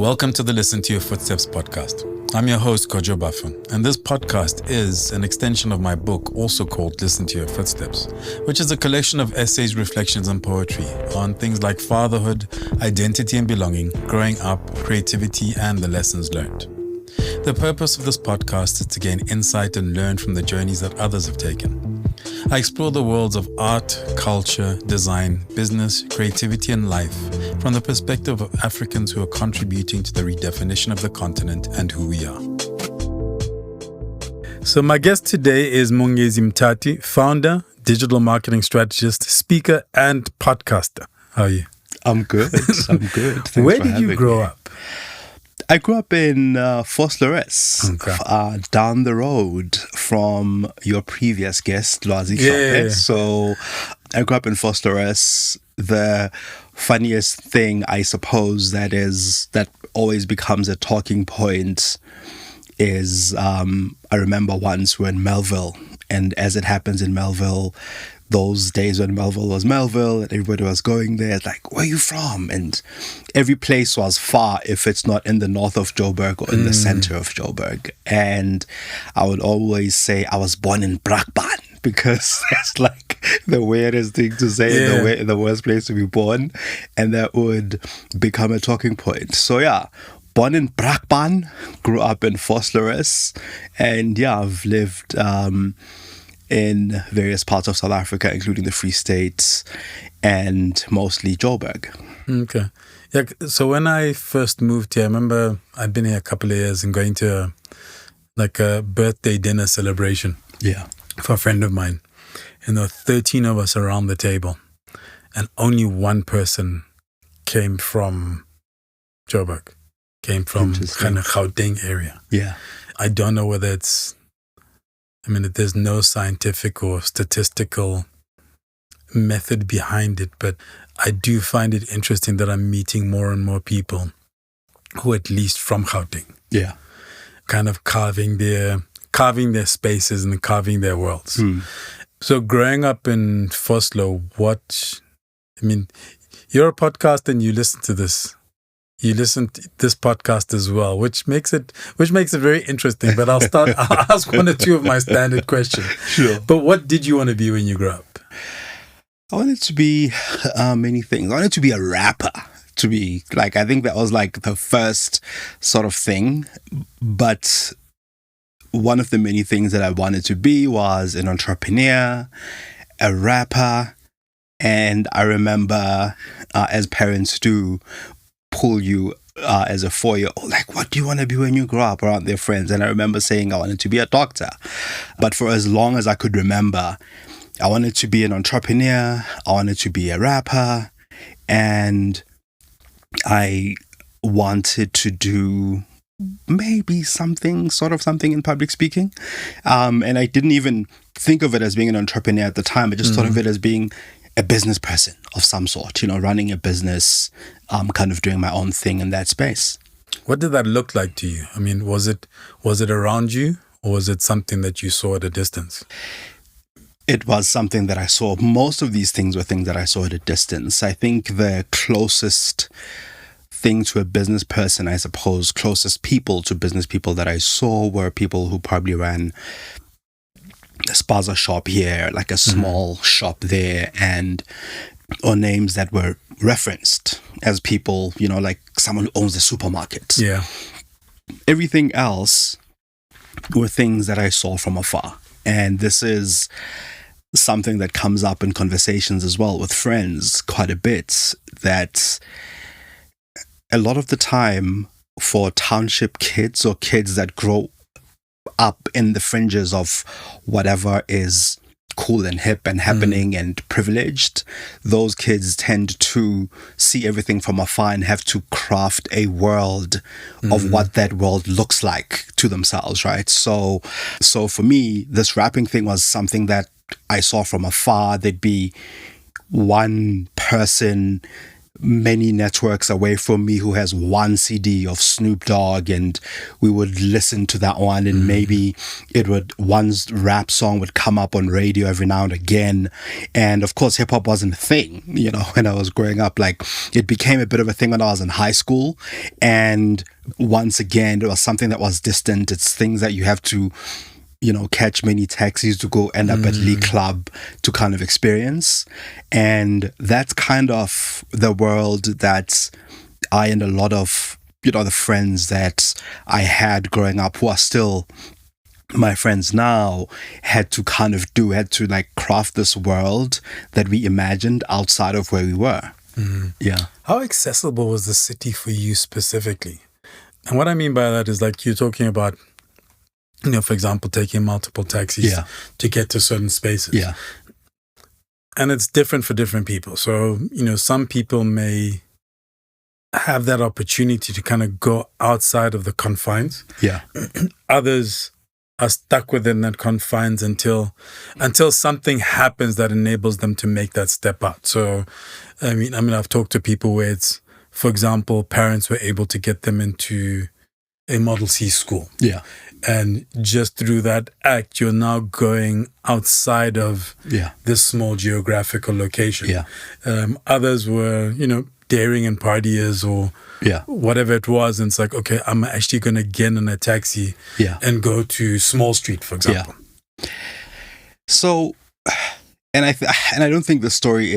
Welcome to the Listen to Your Footsteps podcast. I'm your host, Kojo Bafun, and this podcast is an extension of my book, also called Listen to Your Footsteps, which is a collection of essays, reflections, and poetry on things like fatherhood, identity and belonging, growing up, creativity, and the lessons learned. The purpose of this podcast is to gain insight and learn from the journeys that others have taken. I explore the worlds of art, culture, design, business, creativity, and life from the perspective of Africans who are contributing to the redefinition of the continent and who we are. So my guest today is Mongezi Mtati, founder, digital marketing strategist, speaker, and podcaster. How are you? I'm good. Thanks Where did you grow up? I grew up in Vosloorus, down the road from your previous guest, Lwazi Shope. Yeah. So I grew up in Vosloorus. The funniest thing, I suppose, that always becomes a talking point is I remember once we were in Melville, and as it happens in Melville, those days when Melville was Melville and everybody was going there, it's like, where are you from? And every place was far if it's not in the north of Joburg or in the center of Joburg. And I would always say I was born in Brakpan because that's like the weirdest thing to say, the worst place to be born. And that would become a talking point. So yeah, born in Brakpan, grew up in Vosloorus, and I've lived in various parts of South Africa, including the Free State and mostly Joburg. Okay. Yeah, so when I first moved here, I remember I'd been here a couple of years and going to a birthday dinner celebration for a friend of mine. And there were 13 of us around the table, and only one person came from Joburg, came from kind of Gauteng area. Yeah. I don't know whether there's no scientific or statistical method behind it, but I do find it interesting that I'm meeting more and more people who are at least from Gauteng. Yeah. Kind of carving their spaces and carving their worlds. So growing up in Voslo, you're a podcaster and you listen to this. You listen to this podcast as well, which makes it very interesting. But I'll ask one or two of my standard questions. Sure. But what did you want to be when you grew up? I wanted to be many things. I wanted to be a rapper. I think that was like the first sort of thing. But one of the many things that I wanted to be was an entrepreneur, a rapper. And I remember, as parents do, pull you as a 4-year-old, like, what do you want to be when you grow up, around their friends? And I remember saying I wanted to be a doctor. But for as long as I could remember, I wanted to be an entrepreneur, I wanted to be a rapper, and I wanted to do maybe something in public speaking. And I didn't even think of it as being an entrepreneur at the time. I just thought of it as being a business person of some sort, running a business, kind of doing my own thing in that space. What did that look like to you? Was it around you, or was it something that you saw at a distance? It was something that I saw. Most of these things were things that I saw at a distance. I think the closest thing to a business person, I suppose, closest people to business people that I saw were people who probably ran a spaza shop here, like a small shop there, or names that were referenced as people, like someone who owns the supermarket. Yeah. Everything else were things that I saw from afar. And this is something that comes up in conversations as well with friends quite a bit, that a lot of the time for township kids or kids that grow up in the fringes of whatever is cool and hip and happening and privileged, those kids tend to see everything from afar and have to craft a world of what that world looks like to themselves, right? So for me, this rapping thing was something that I saw from afar. There'd be one person many networks away from me who has one CD of Snoop Dogg, and we would listen to that one, and maybe one rap song would come up on radio every now and again. And of course, hip hop wasn't a thing, when I was growing up. Like, it became a bit of a thing when I was in high school. And once again, it was something that was distant. It's things that you have to catch many taxis to go end up at Lee Club to kind of experience. And that's kind of the world that I and a lot of, the friends that I had growing up, who are still my friends now, had to like craft this world that we imagined outside of where we were. Yeah. How accessible was the city for you specifically? And what I mean by that is, like, you're talking about, for example, taking multiple taxis to get to certain spaces. Yeah. And it's different for different people. So, some people may have that opportunity to kind of go outside of the confines. Yeah. Others are stuck within that confines until something happens that enables them to make that step out. So, I mean, I've talked to people where it's, for example, parents were able to get them into a Model C school. Yeah. And just through that act, you're now going outside of this small geographical location. Yeah. Others were, daring and partiers or whatever it was. And it's like, okay, I'm actually going to get in a taxi and go to Small Street, for example. Yeah. So, and I don't think my story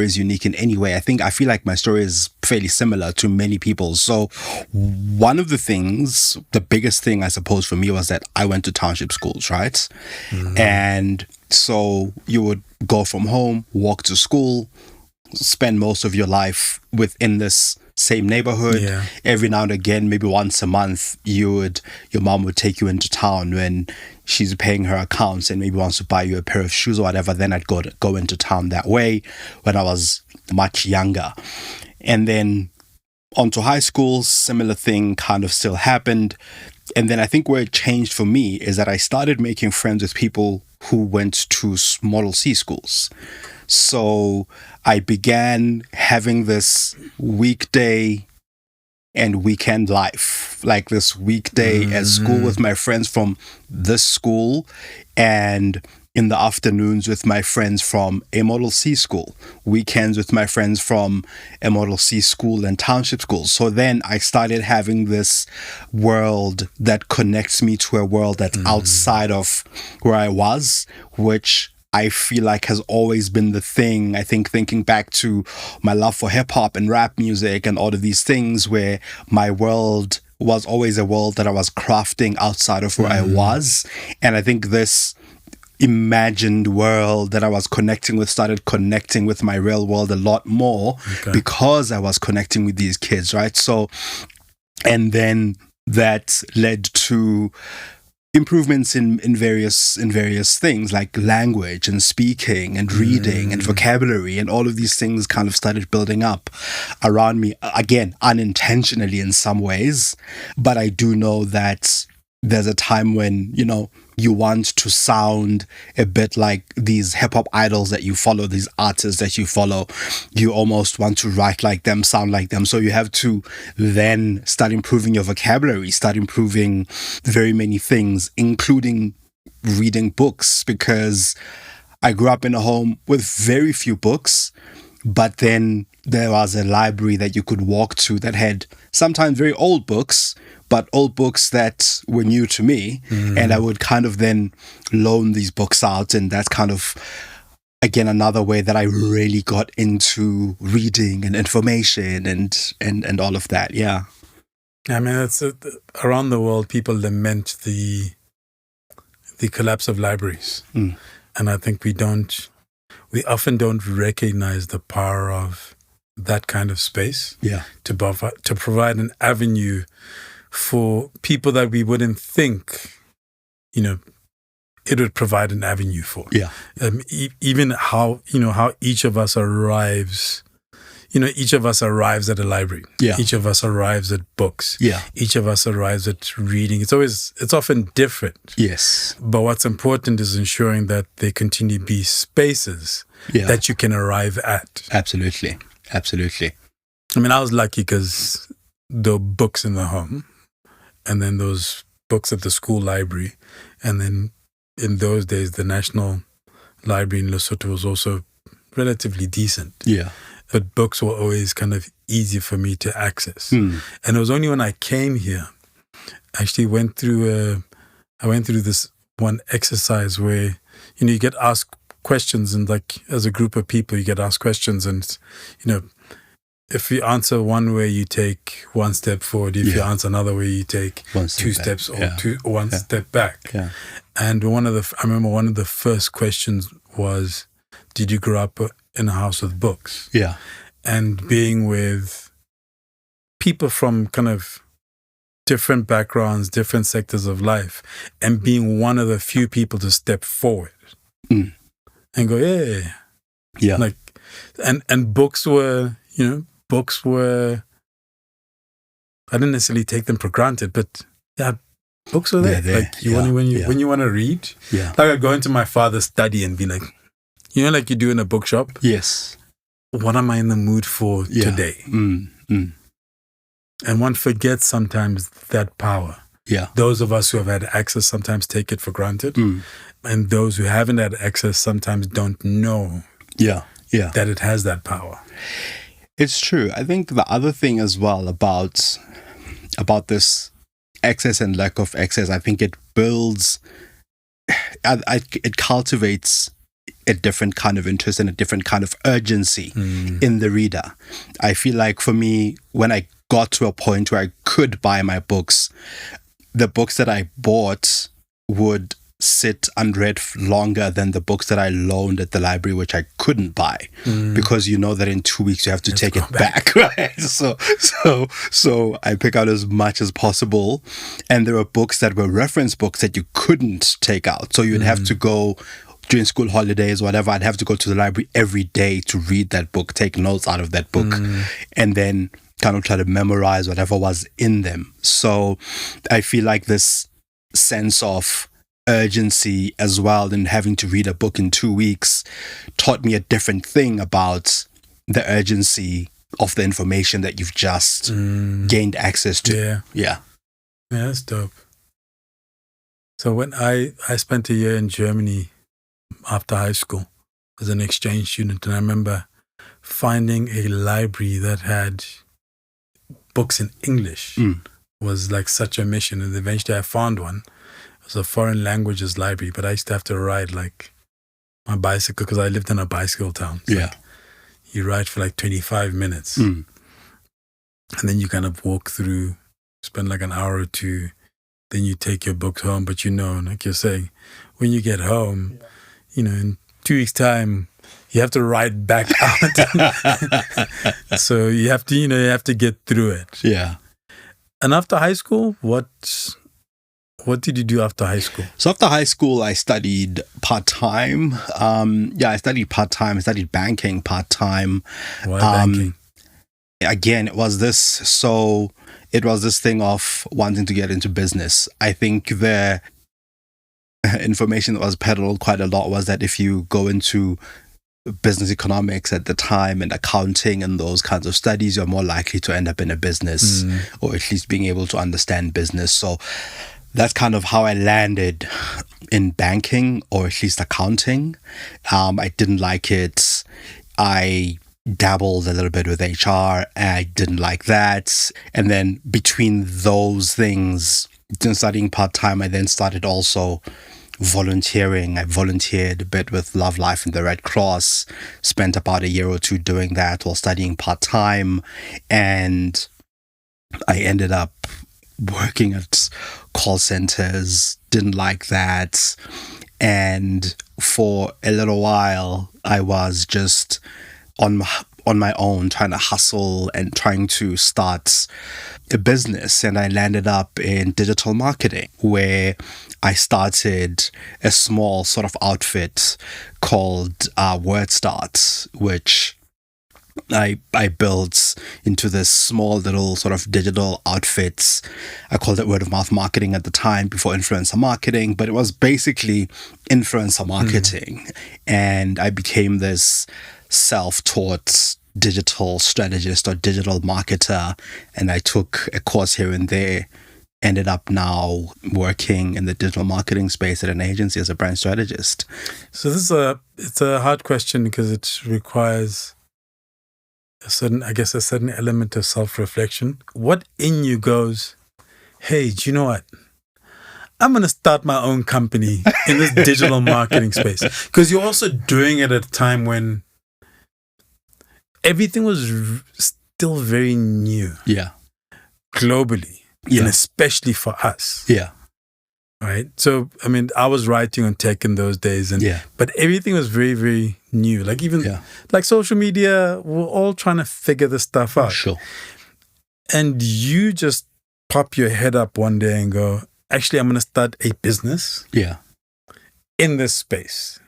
is unique in any way. I feel like my story is fairly similar to many people's. So one of the biggest thing, I suppose, for me was that I went to township schools, right? And so you would go from home, walk to school, spend most of your life within this same neighborhood. Every now and again, maybe once a month, your mom would take you into town when she's paying her accounts and maybe wants to buy you a pair of shoes or whatever. Then I'd go into town that way when I was much younger. And then onto high school, similar thing kind of still happened. And then I think where it changed for me is that I started making friends with people who went to Model C schools. So I began having this weekday and weekend life, like this weekday at school with my friends from this school, and in the afternoons with my friends from a Model C school, weekends with my friends from a Model C school and township schools. So then I started having this world that connects me to a world that's outside of where I was, which I feel like has always been the thing. I think thinking back to my love for hip hop and rap music and all of these things, where my world was always a world that I was crafting outside of where I was. And I think this imagined world that I was started connecting with my real world a lot more because I was connecting with these kids, right? So, and then that led to improvements in various things like language and speaking and reading and vocabulary, and all of these things kind of started building up around me, again, unintentionally in some ways. But I do know that there's a time when, you want to sound a bit like these hip-hop idols that you follow, these artists that you follow. You almost want to write like them, sound like them. So you have to then start improving your vocabulary, start improving very many things, including reading books, because I grew up in a home with very few books, but then there was a library that you could walk to that had sometimes very old books, but old books that were new to me. And I would kind of then loan these books out. And that's kind of, again, another way that I really got into reading and information and all of that. Yeah. I mean, it's around the world, people lament the collapse of libraries. And I think we often don't recognize the power of that kind of space to provide an avenue for people that we wouldn't think, it would provide an avenue for. Even how each of us arrives, each of us arrives at a library. Each of us arrives at books. Each of us arrives at reading. It's often different. Yes. But what's important is ensuring that they continue to be spaces that you can arrive at. Absolutely. I mean, I was lucky because there were books in the home, and then those books at the school library, and then in those days, the National Library in Lesotho was also relatively decent. Yeah. But books were always kind of easy for me to access. And it was only when I came here, I actually went through this one exercise where, you get asked questions, and like as a group of people, you get asked questions, and, if you answer one way, you take one step forward. If you answer another way, you take two steps or one step back. Yeah. And I remember one of the first questions was, did you grow up in a house with books? Yeah. And being with people from kind of different backgrounds, different sectors of life, and being one of the few people to step forward and go, yeah. Like, and books were, I didn't necessarily take them for granted, but books were there. Like when you want to read, like I go into my father's study and be like, like you do in a bookshop. Yes. What am I in the mood for today? And one forgets sometimes that power. Yeah. Those of us who have had access sometimes take it for granted. And those who haven't had access sometimes don't know that it has that power. It's true. I think the other thing as well about this access and lack of access, I think it builds, it cultivates a different kind of interest and a different kind of urgency in the reader. I feel like for me, when I got to a point where I could buy my books, the books that I bought would sit unread longer than the books that I loaned at the library, which I couldn't buy because that in 2 weeks you have to take it back, right? So I pick out as much as possible, and there were books that were reference books that you couldn't take out, so you'd have to go during school holidays, whatever. I'd have to go to the library every day to read that book, take notes out of that book, and then kind of try to memorize whatever was in them. So I feel like this sense of urgency as well, and having to read a book in 2 weeks, taught me a different thing about the urgency of the information that you've just gained access to. Yeah, that's dope. So when I spent a year in Germany after high school as an exchange student, and I remember finding a library that had books in English was like such a mission. And eventually I found one. It was a foreign languages library, but I used to have to ride like my bicycle because I lived in a bicycle town. So like, you ride for like 25 minutes and then you kind of walk through, spend like an hour or two, then you take your books home. But like you're saying, when you get home, in 2 weeks' time, you have to ride back out. So you have to get through it. Yeah. And after high school, what did you do after high school? So after high school, I studied part-time. I studied part-time. I studied banking part-time. Why banking? Again, it was this thing of wanting to get into business. I think the information that was peddled quite a lot was that if you go into business economics at the time and accounting and those kinds of studies, you're more likely to end up in a business or at least being able to understand business. So that's kind of how I landed in banking, or at least accounting. I didn't like it. I dabbled a little bit with HR. I didn't like that. And then between those things, studying part-time, I then started also volunteering. I volunteered a bit with Love Life and the Red Cross, spent about a year or two doing that while studying part-time, and I ended up working at call centers. Didn't like that, and for a little while I was just on my own, trying to hustle and trying to start a business. And I landed up in digital marketing, where I started a small sort of outfit called WordStart, which I built into this small little sort of digital outfits. I called it word of mouth marketing at the time, before influencer marketing, but it was basically influencer marketing. And I became this self-taught digital strategist or digital marketer, and I took a course here and there. Ended up now working in the digital marketing space at an agency as a brand strategist. So it's a hard question because it requires a certain element of self-reflection. What in you goes, hey, do you know what? I'm going to start my own company in this digital marketing space. Because you're also doing it at a time when everything was still very new. Yeah. Globally. Yeah. And especially for us. Yeah. Right? So, I mean, I was writing on tech in those days. But everything was very, very new. Like even like social media, we're all trying to figure this stuff out. Sure. And you just pop your head up one day and go, actually, I'm going to start a business in this space.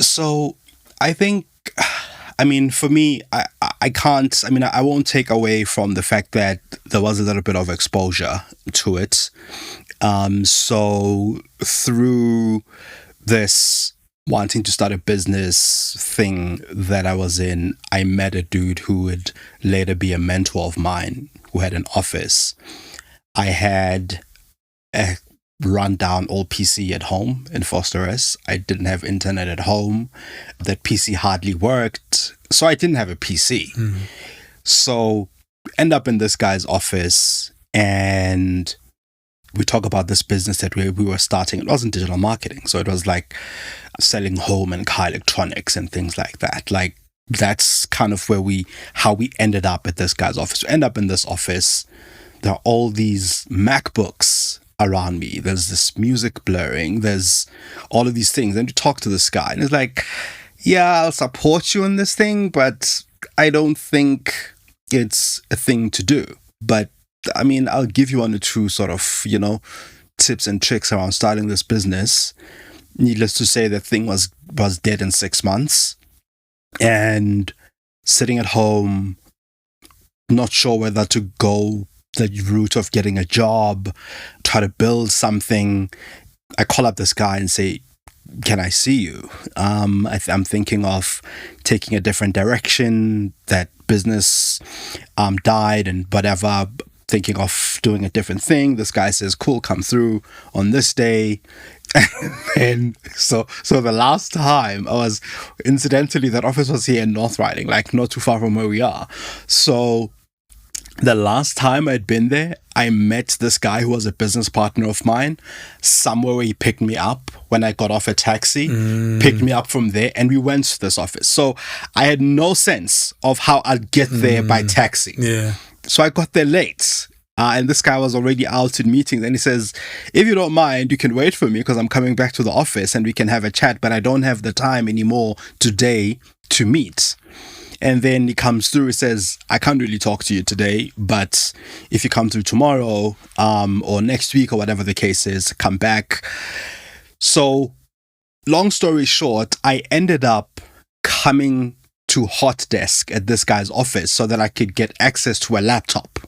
So I think, I mean, for me, I can't, I mean, I won't take away from the fact that there was a little bit of exposure to it. So through this wanting to start a business thing that I was in, I met a dude who would later be a mentor of mine who had an office. I had a rundown old PC at home in Vosloorus. I didn't have internet at home. That PC hardly worked. So I didn't have a PC. Mm-hmm. So end up in this guy's office and we talk about this business that we were starting. It wasn't digital marketing. So it was like selling home and car electronics and things like that. Like that's kind of how we ended up at this guy's office. We end up in this office. There are all these MacBooks around me. There's this music blurring. There's all of these things. And you talk to this guy and it's like, yeah, I'll support you in this thing, but I don't think it's a thing to do. But I mean, I'll give you one or two sort of, tips and tricks around starting this business. Needless to say, the thing was dead in 6 months. And sitting at home, not sure whether to go the route of getting a job, try to build something. I call up this guy and say, can I see you? I'm thinking of taking a different direction. That business died and whatever. Thinking of doing a different thing. This guy says, cool, come through on this day. And so the last time I was, incidentally, that office was here in North Riding, like not too far from where we are. So the last time I'd been there, I met this guy who was a business partner of mine somewhere where he picked me up when I got off a taxi, picked me up from there, and we went to this office. So I had no sense of how I'd get there by taxi. Yeah. So I got there late. And this guy was already out in meetings. And he says, if you don't mind, you can wait for me because I'm coming back to the office and we can have a chat. But I don't have the time anymore today to meet. And then he comes through, he says, I can't really talk to you today, but if you come through tomorrow or next week or whatever the case is, come back. So long story short, I ended up coming to hot desk at this guy's office so that I could get access to a laptop,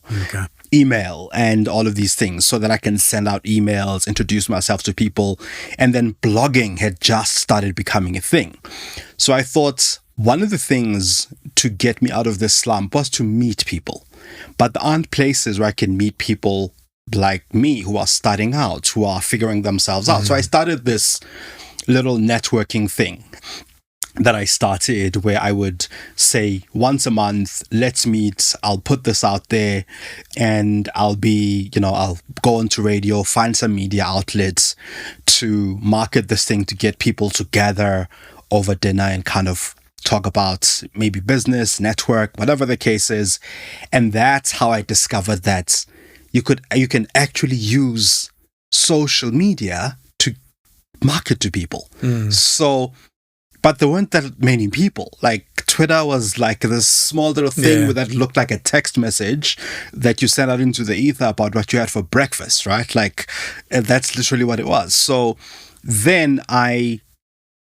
email, and all of these things so that I can send out emails, introduce myself to people. And then blogging had just started becoming a thing. So I thought, one of the things to get me out of this slump was to meet people. But there aren't places where I can meet people like me who are starting out, who are figuring themselves out. So I started this little networking thing that I started where I would say once a month, let's meet, I'll put this out there and I'll go onto radio, find some media outlets to market this thing to get people together over dinner and kind of talk about maybe business, network, whatever the case is. And that's how I discovered that you can actually use social media to market to people. So, but there weren't that many people. Like Twitter was like this small little thing that looked like a text message that you sent out into the ether about what you had for breakfast, right? Like that's literally what it was. So then I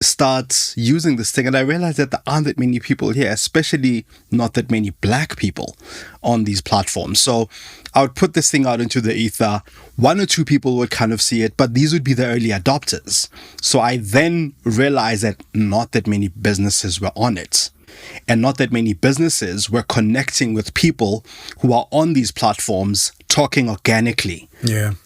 start using this thing and I realized that there aren't that many people here, especially not that many black people on these platforms. So I would put this thing out into the ether. One or two people would kind of see it, but these would be the early adopters. So I then realized that not that many businesses were on it. and not that many businesses were connecting with people who are on these platforms talking organically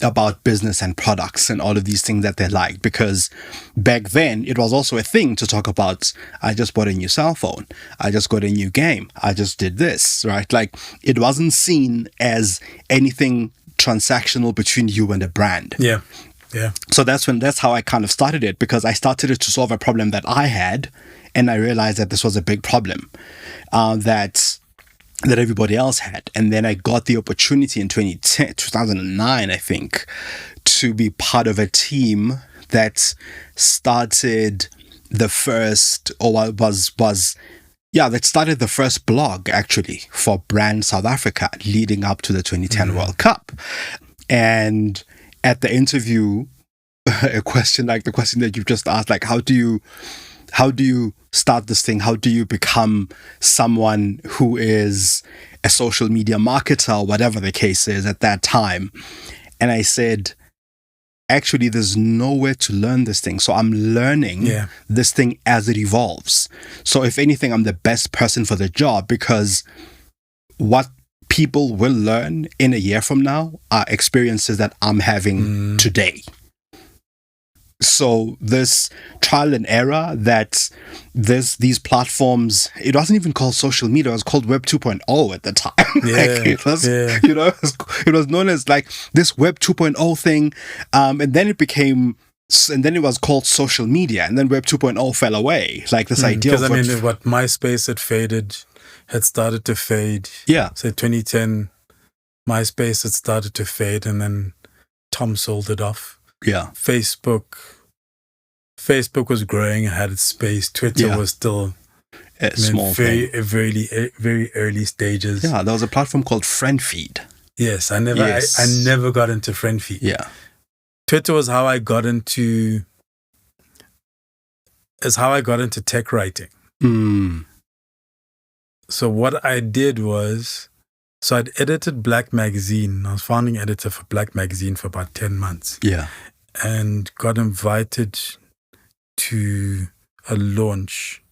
about business and products and all of these things that they like. Because back then it was also a thing to talk about, I just bought a new cell phone, I just got a new game, I just did this, right? Like, it wasn't seen as anything transactional between you and a brand. Yeah. So that's how I kind of started it, because I started it to solve a problem that I had, and I realized that this was a big problem that everybody else had. And then I got the opportunity in 2009, I think, to be part of a team that started the first, that started the first blog, actually, for Brand South Africa leading up to the 2010 World Cup. And at the interview, a question like the question that you've just asked, like, how do you start this thing? How do you become someone who is a social media marketer, or whatever the case is at that time? And I said, actually, there's nowhere to learn this thing. So I'm learning this thing as it evolves. So if anything, I'm the best person for the job, because what people will learn in a year from now are experiences that I'm having today. So this trial and error that these platforms, it wasn't even called social media, it was called Web 2.0 at the time. It was known as like this Web 2.0 thing. And then it was called social media, and then Web 2.0 fell away. Like this idea of what MySpace had started to fade. Yeah. So 2010, MySpace had started to fade, and then Tom sold it off. Yeah. Facebook was growing and had its space. Twitter was still a small thing. Very early stages. Yeah, there was a platform called FriendFeed. Yes, I never got into FriendFeed. Yeah. Twitter was how I got into tech writing. So what I did was, I'd edited Black Magazine. I was founding editor for Black Magazine for about 10 months. Yeah. And got invited to a launch.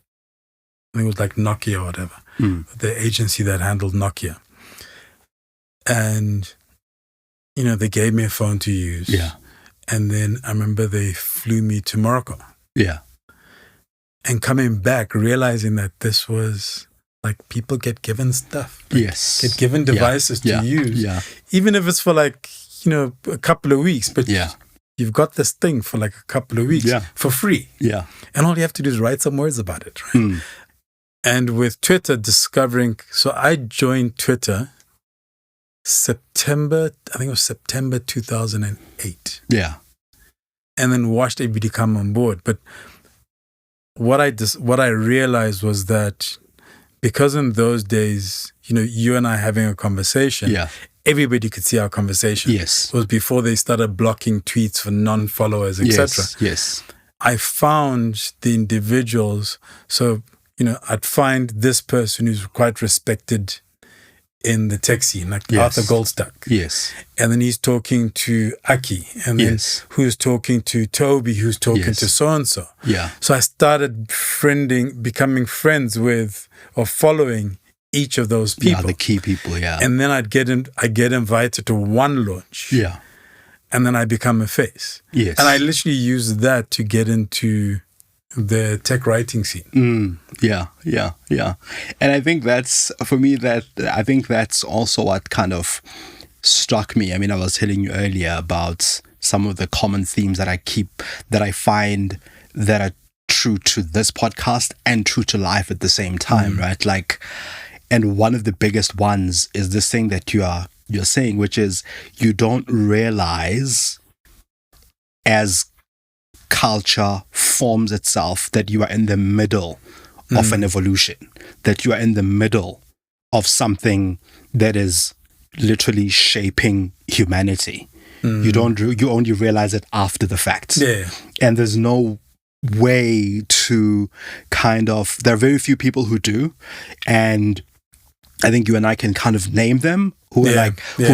I think it was like Nokia or whatever. The agency that handled Nokia. And, they gave me a phone to use. Yeah. And then I remember they flew me to Morocco. Yeah. And coming back, realizing that this was, like, people get given stuff. Yes. Get given devices to use. Yeah. Even if it's for like, a couple of weeks. But you've got this thing for like a couple of weeks for free. Yeah. And all you have to do is write some words about it. Right? And with Twitter so I joined Twitter September 2008. Yeah. And then watched everybody come on board. But what I realized was that, because in those days, you and I having a conversation, everybody could see our conversation. Yes. It was before they started blocking tweets for non-followers, etc. Yes. I found the individuals. So, I'd find this person who's quite respected in the tech scene, like Arthur Goldstuck. Yes. And then he's talking to Aki, and then who's talking to Toby, who's talking to so-and-so. Yeah. So I started becoming friends with, or following each of those people. Yeah, the key people, And then I get invited to one launch. Yeah. And then I become a face. Yes. And I literally use that to get into the tech writing scene. Yeah. And I think that's also what kind of struck me. I mean, I was telling you earlier about some of the common themes that I find that are true to this podcast and true to life at the same time, right? Like, and one of the biggest ones is this thing that you're saying, which is, you don't realize as culture forms itself that you are in the middle of an evolution, that you are in the middle of something that is literally shaping humanity. You only realize it after the fact. And there's no way to there are very few people who do, and I think you and I can kind of name them, who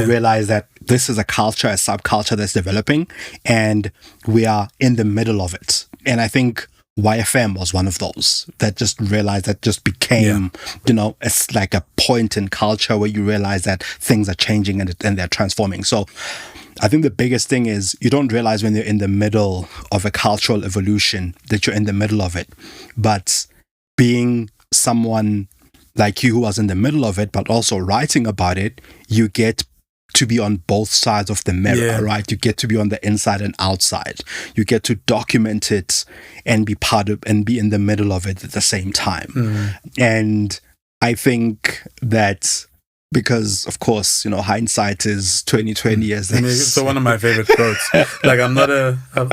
realize that this is a culture, a subculture that's developing, and we are in the middle of it. And I think YFM was one of those that just realized, that just became, it's like a point in culture where you realize that things are changing and they're transforming. So I think the biggest thing is you don't realize when you're in the middle of a cultural evolution that you're in the middle of it. But being someone like you who was in the middle of it, but also writing about it, you get to be on both sides of the mirror, right? You get to be on the inside and outside. You get to document it and be part of and be in the middle of it at the same time. And I think that because, of course, hindsight is 2020 years. So one of my favorite quotes, like I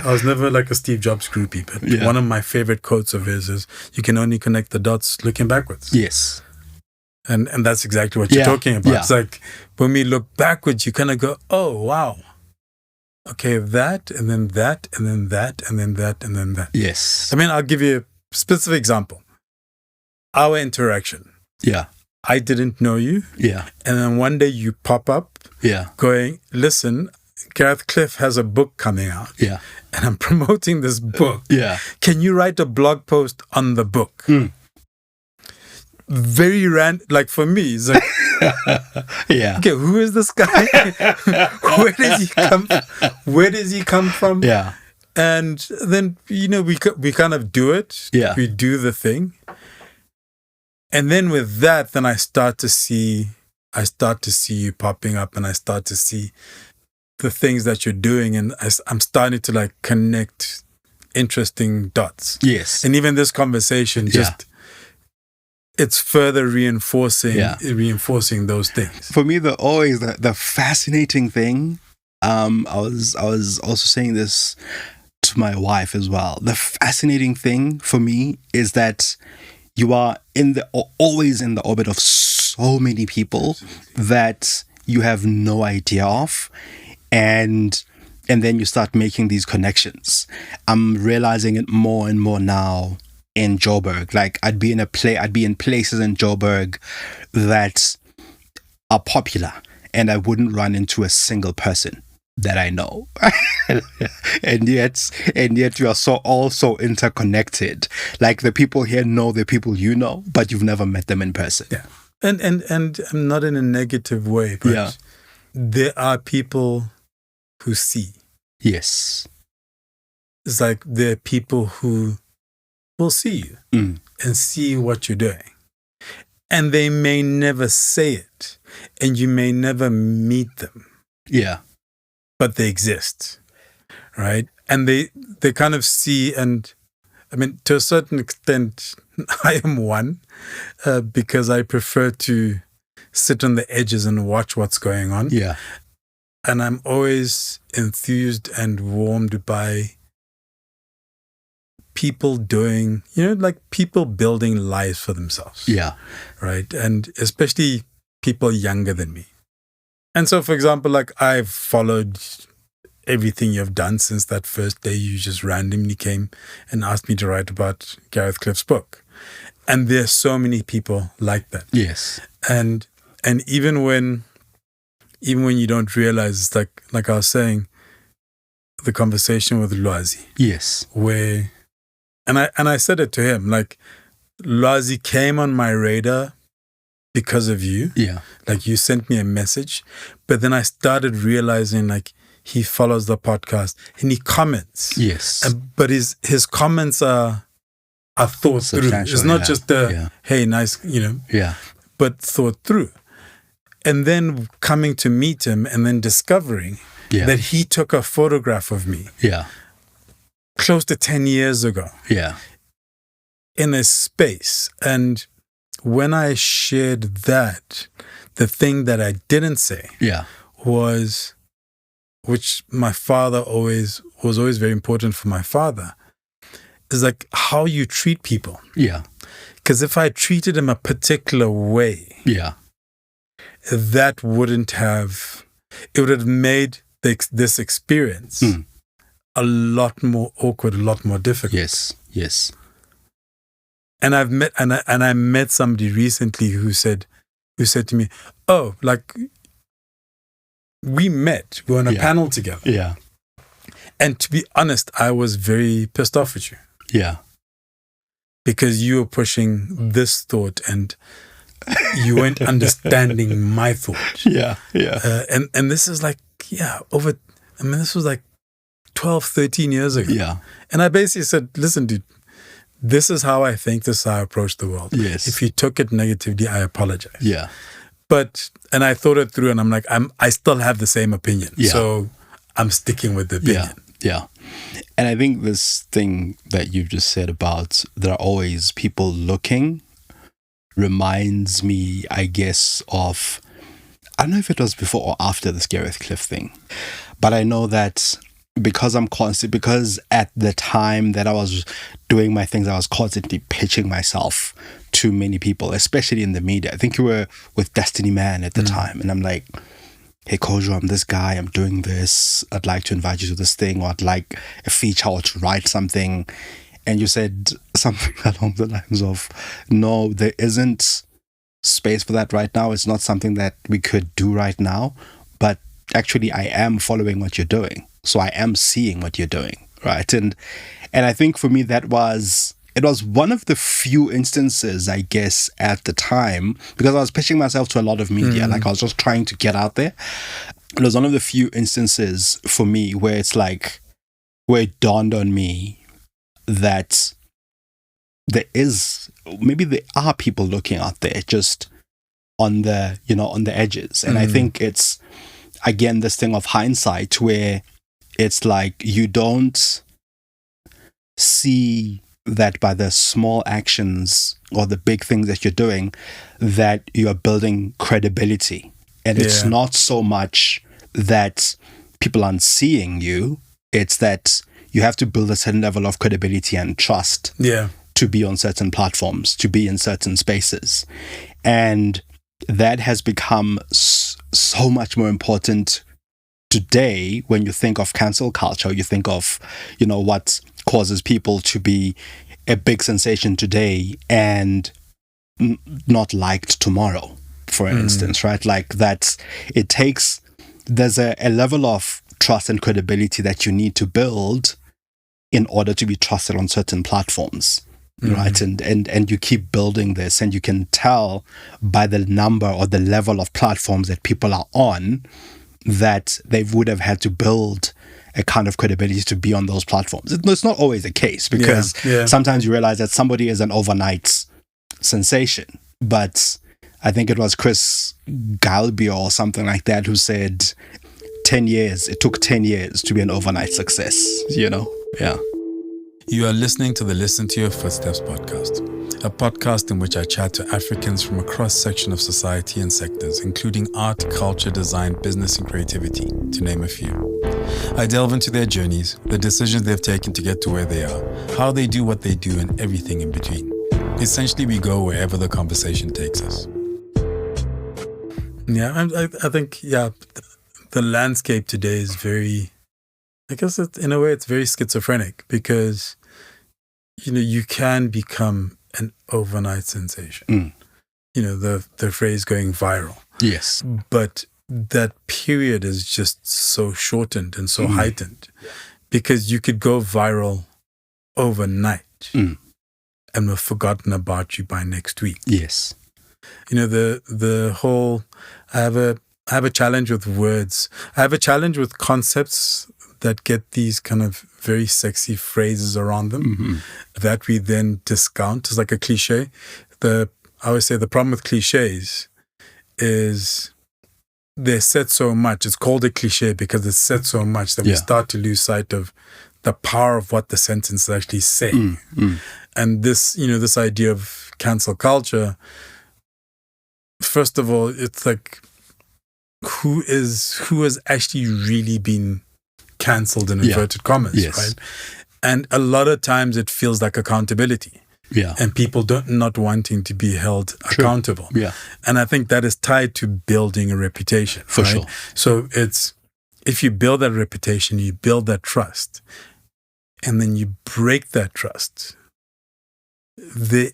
was never like a Steve Jobs groupie, but one of my favorite quotes of his is, you can only connect the dots looking backwards. Yes. And that's exactly what you're talking about. It's like when we look backwards, you kind of go, oh, wow. Okay, that, and then that, and then that, and then that, and then that. Yes. I mean, I'll give you a specific example. Our interaction. Yeah. I didn't know you. Yeah. And then one day you pop up going, listen, Gareth Cliff has a book coming out. Yeah. And I'm promoting this book. Yeah. Can you write a blog post on the book? Very like for me, it's like, okay, who is this guy? Where does he come from? Yeah. And then, we kind of do it. Yeah. We do the thing. And then with that, then I start to see you popping up, and I start to see the things that you're doing, and I'm starting to like connect interesting dots. Yes. And even this conversation it's further reinforcing those things. For me, the fascinating thing, I was also saying this to my wife as well. The fascinating thing for me is that you are always in the orbit of so many people that you have no idea of, and then you start making these connections. I'm realizing it more and more now in Joburg. Like I'd be in places in Joburg that are popular, and I wouldn't run into a single person that I know. and yet you are all so interconnected. Like the people here know the people you know, but you've never met them in person. Yeah. And not in a negative way, but there are people who see. Yes. It's like there are people who will see you and see what you're doing. And they may never say it, and you may never meet them. Yeah. But they exist, right? And they kind of see, and I mean, to a certain extent, I am one, because I prefer to sit on the edges and watch what's going on. Yeah. And I'm always enthused and warmed by people doing, like people building lives for themselves. Yeah. Right. And especially people younger than me. And so, for example, like I've followed everything you've done since that first day you just randomly came and asked me to write about Gareth Cliff's book. And there's so many people like that. Yes. And even when you don't realize, it's like I was saying, the conversation with Lwazi. Yes. Where, and I said it to him, like, Lwazi came on my radar because of you. Yeah. Like you sent me a message, but then I started realizing like he follows the podcast and he comments. Yes. But his comments are thought through. It's not just hey, nice, Yeah. but thought through. And then coming to meet him and then discovering that he took a photograph of me. Yeah. Close to 10 years ago. Yeah. In a space. And when I shared that, the thing that I didn't say was, which my father was always very important for my father, is like how you treat people. Yeah. Because if I treated him a particular way, that wouldn't have, it would have made this experience a lot more awkward, a lot more difficult. Yes. Yes. And I met somebody recently who said to me, "Oh, like we met, we were on a panel together." Yeah. And to be honest, I was very pissed off with you. Yeah. because you were pushing this thought and you weren't understanding my thought. Yeah. And this is like, this was like 12, 13 years ago. Yeah. And I basically said, listen, dude, this is how I think, this is how I approach the world. Yes. If you took it negatively, I apologize. Yeah. And I thought it through and I'm like, I still have the same opinion. Yeah. So I'm sticking with the opinion. Yeah. And I think this thing that you've just said about there are always people looking reminds me, I guess, of, I don't know if it was before or after the Gareth Cliff thing, but I know that because at the time that I was doing my things, I was constantly pitching myself to many people, especially in the media. I think you were with Destiny Man at the time, and I'm like, hey Kojo, I'm this guy, I'm doing this, I'd like to invite you to this thing, or I'd like a feature or to write something. And you said something along the lines of, no, there isn't space for that right now. It's not something that we could do right now. But actually, I am following what you're doing. So I am seeing what you're doing, right? And I think for me, it was one of the few instances, I guess, at the time, because I was pitching myself to a lot of media. Like I was just trying to get out there. It was one of the few instances for me where it's like, where it dawned on me that there are people looking out there just on the edges. And I think it's, again, this thing of hindsight where it's like you don't see that by the small actions or the big things that you're doing that you're building credibility. And it's not so much that people aren't seeing you, it's that you have to build a certain level of credibility and trust to be on certain platforms, to be in certain spaces. And that has become so much more important today when you think of cancel culture. You think of, what causes people to be a big sensation today and not liked tomorrow, for instance, right? Like there's a level of trust and credibility that you need to build in order to be trusted on certain platforms, right? And you keep building this, and you can tell by the number or the level of platforms that people are on that they would have had to build a kind of credibility to be on those platforms. It's not always the case, because sometimes you realize that somebody is an overnight sensation. But I think it was Chris Galbio or something like that who said it took 10 years to be an overnight success, Yeah. You are listening to the Listen to Your Footsteps podcast, a podcast in which I chat to Africans from a cross-section of society and sectors, including art, culture, design, business, and creativity, to name a few. I delve into their journeys, the decisions they've taken to get to where they are, how they do what they do, and everything in between. Essentially, we go wherever the conversation takes us. Yeah, I think, the landscape today is very, I guess in a way it's very schizophrenic, because, you can become an overnight sensation. The phrase going viral. Yes. But that period is just so shortened and so heightened, because you could go viral overnight and we've forgotten about you by next week. Yes. The whole, I have a challenge with words. I have a challenge with concepts that get these kind of very sexy phrases around them that we then discount as like a cliche. I always say the problem with cliches is they're said so much. It's called a cliche because it's said so much that we start to lose sight of the power of what the sentence is actually saying. And this, this idea of cancel culture, first of all, it's like, who has actually really been cancelled in inverted commas, right? And a lot of times it feels like accountability. And people not wanting to be held accountable. And I think that is tied to building a reputation. For right? sure. So it's, if you build that reputation, you build that trust, and then you break that trust, there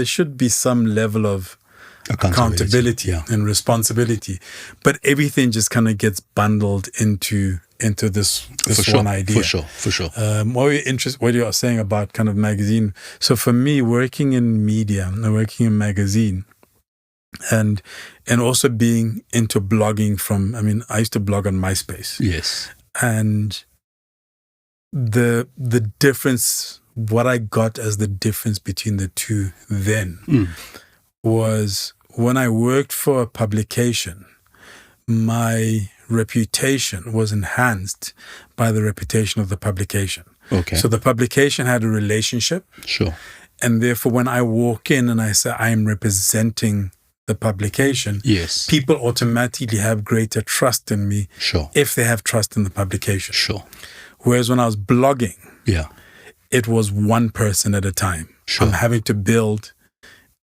should be some level of accountability and responsibility, but everything just kind of gets bundled into into this sure, one idea. For sure. What you are saying about kind of magazine. So for me, working in media, working in magazine, and also being into blogging I used to blog on MySpace. Yes. And the difference, what I got as the difference between the two then was when I worked for a publication, my reputation was enhanced by the reputation of the publication. Okay. So the publication had a relationship. Sure. And therefore, when I walk in and I say I am representing the publication, yes, people automatically have greater trust in me. Sure. If they have trust in the publication. Sure. Whereas when I was blogging, yeah, it was one person at a time. Sure. I'm having to build,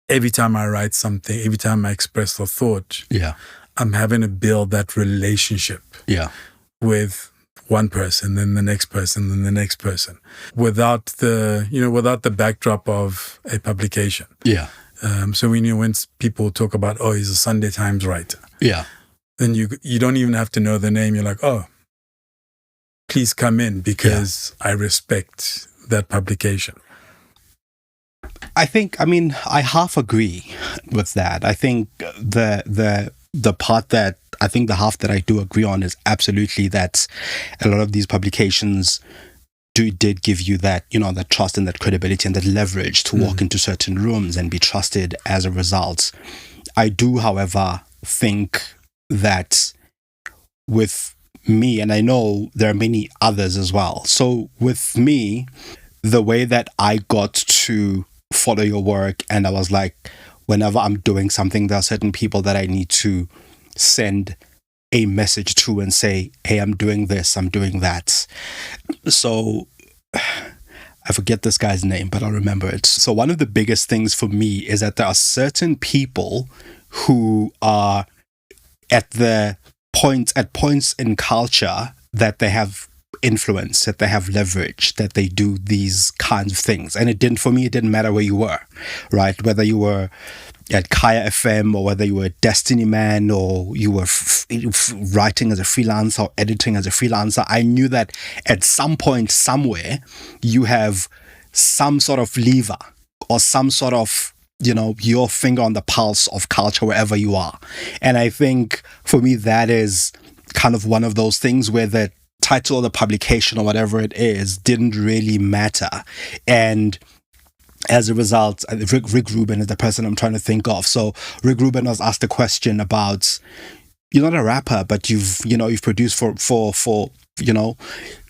every time I write something, every time I express a thought, yeah, I'm having to build that relationship with one person, then the next person, then the next person, without the backdrop of a publication. Yeah. So when people talk about, oh, he's a Sunday Times writer, then you don't even have to know the name. You're like, oh, please come in because I respect that publication. I half agree with that. I think the part that I think the half that I do agree on is absolutely that a lot of these publications did give you that, that trust and that credibility and that leverage to walk into certain rooms and be trusted as a result. I do, however, think that with me, and I know there are many others as well. So with me, the way that I got to follow your work, and I was like, whenever I'm doing something, there are certain people that I need to send a message to and say, hey, I'm doing this, I'm doing that. So I forget this guy's name, but I'll remember it. So one of the biggest things for me is that there are certain people who are at points in culture that they have influence, that they have leverage, that they do these kinds of things. And it didn't matter where you were, right? Whether you were at Kaya FM or whether you were a Destiny Man or you were writing as a freelancer or editing as a freelancer, I knew that at some point somewhere you have some sort of lever or some sort of, your finger on the pulse of culture wherever you are. And I think for me, that is kind of one of those things where the title of the publication or whatever it is didn't really matter. And as a result, Rick Rubin is the person I'm trying to think of. So Rick Rubin was asked a question about, you're not a rapper, but you've produced for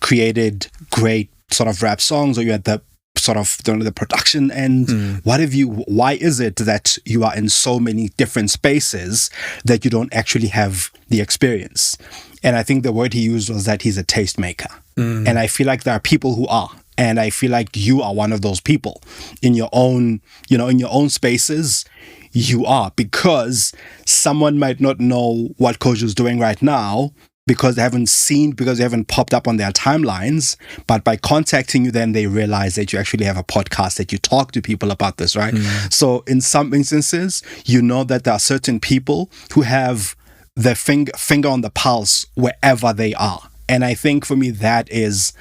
created great sort of rap songs, or you're at the sort of the production end. Why is it that you are in so many different spaces that you don't actually have the experience? And I think the word he used was that he's a tastemaker. And I feel like there are people who are. And I feel like you are one of those people in your own, in your own spaces. You are, because someone might not know what Kojo is doing right now because they haven't popped up on their timelines. But by contacting you, then they realize that you actually have a podcast, that you talk to people about this, right? So in some instances, that there are certain people who have their finger on the pulse wherever they are. And I think for me, that is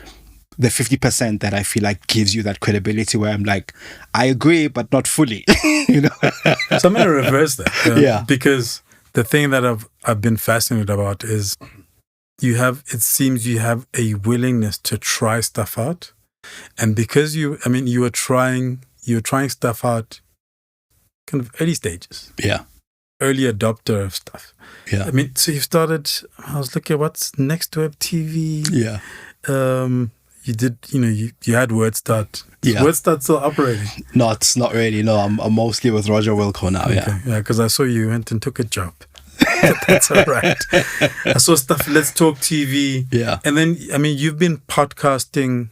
the 50% that I feel like gives you that credibility, where I'm like, I agree, but not fully. So I'm going to reverse that. Because the thing that I've been fascinated about is it seems you have a willingness to try stuff out. And because you were trying stuff out kind of early stages. Yeah. Early adopter of stuff. Yeah. So you started, I was looking at what's next web TV. Yeah. You did, you had WordStart. Is WordStart still operating? Not really. No, I'm mostly with Roger Wilco now. Okay. Yeah, because I saw you went and took a job. That's all right. I saw stuff, Let's Talk TV. Yeah. And then, you've been podcasting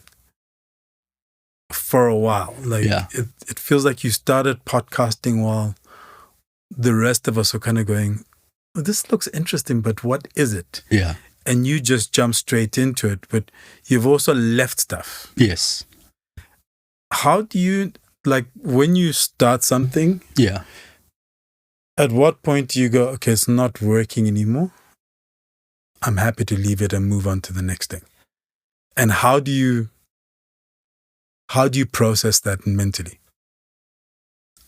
for a while. It feels like you started podcasting while the rest of us are kind of going, oh, this looks interesting, but what is it? Yeah. And you just jump straight into it, but you've also left stuff. Yes. How do you, when you start something? Yeah. At what point do you go, okay, it's not working anymore? I'm happy to leave it and move on to the next thing. And how do you process that mentally?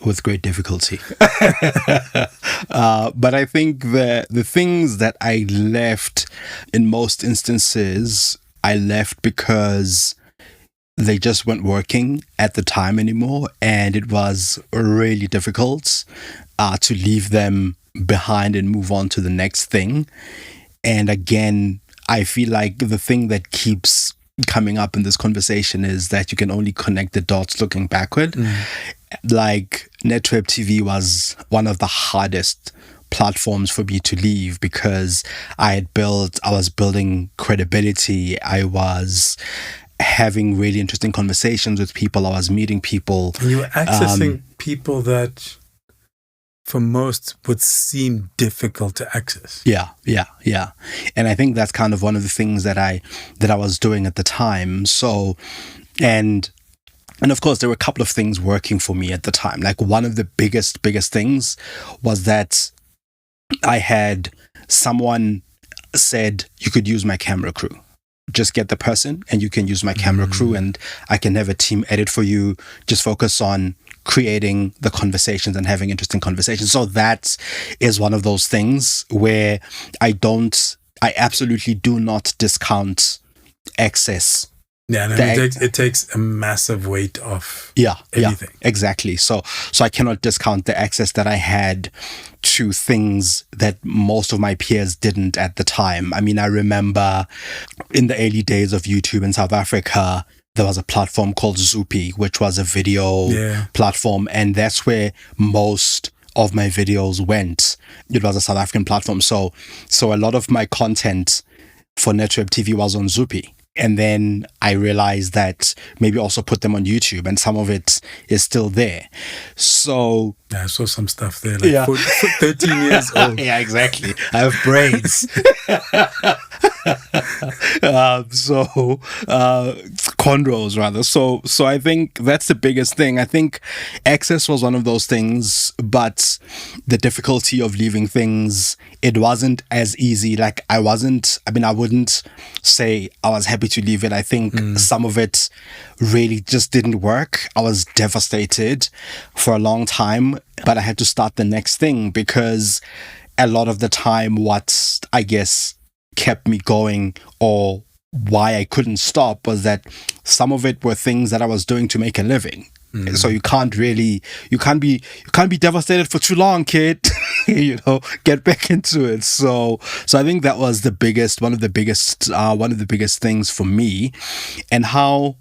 With great difficulty. But I think the things that I left, in most instances, I left because they just weren't working at the time anymore, and it was really difficult to leave them behind and move on to the next thing. And again, I feel like the thing that keeps coming up in this conversation is that you can only connect the dots looking backward. Like Netweb TV was one of the hardest platforms for me to leave because I was building credibility. I was having really interesting conversations with people. I was meeting people. And you were accessing people that for most would seem difficult to access. Yeah. And I think that's kind of one of the things that I was doing at the time. So, and of course, there were a couple of things working for me at the time. Like one of the biggest things was that I had someone said, you could use my camera crew. Just get the person and you can use my camera crew, and I can have a team edit for you. Just focus on creating the conversations and having interesting conversations. So that is one of those things where I absolutely do not discount access. Yeah, and it takes a massive weight off anything. Yeah, exactly. So I cannot discount the access that I had to things that most of my peers didn't at the time. I mean, I remember in the early days of YouTube in South Africa, there was a platform called Zoopy, which was a video platform, and that's where most of my videos went. It was a South African platform. So a lot of my content for Netweb TV was on Zoopy. And then I realized that maybe also put them on YouTube, and some of it is still there. So I saw some stuff there, like 13 years old. Yeah, exactly. I have braids. Cornrows rather. So I think that's the biggest thing. I think access was one of those things, but the difficulty of leaving things, it wasn't as easy. Like I wouldn't say I was happy to leave it. I think some of it really just didn't work. I was devastated for a long time, but I had to start the next thing because a lot of the time what I guess kept me going, or why I couldn't stop, was that some of it were things that I was doing to make a living. So you can't be devastated for too long, kid. Get back into it. So I think that was one of the biggest things for me, and how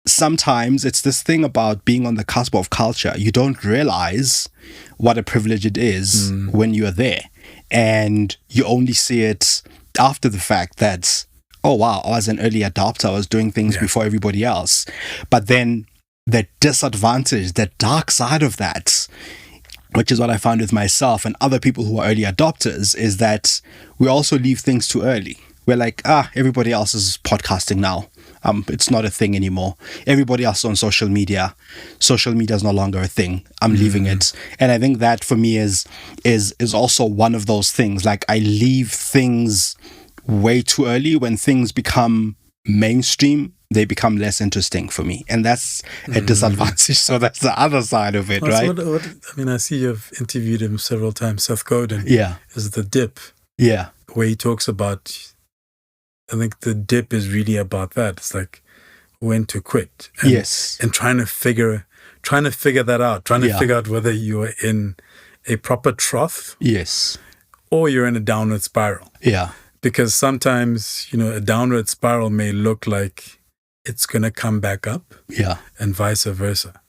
sometimes it's this thing about being on the cusp of culture. You don't realize what a privilege it is when you're there, and you only see it after the fact that, oh wow, I was an early adopter, I was doing things before everybody else. But then the disadvantage, the dark side of that, which is what I found with myself and other people who are early adopters, is that we also leave things too early. We're like, everybody else is podcasting now. It's not a thing anymore. Everybody else is on social media. Social media is no longer a thing. I'm leaving it. And I think that for me is also one of those things. Like I leave things way too early. When things become mainstream, they become less interesting for me. And that's a disadvantage. So that's the other side of it, right? I see you've interviewed him several times, Seth Godin. Yeah. Is the dip. Yeah. Where he talks about, I think the dip is really about that. It's like when to quit. And trying to figure that out. Trying to figure out whether you're in a proper trough. Yes. Or you're in a downward spiral. Yeah. Because sometimes, a downward spiral may look like it's going to come back up. Yeah. And vice versa.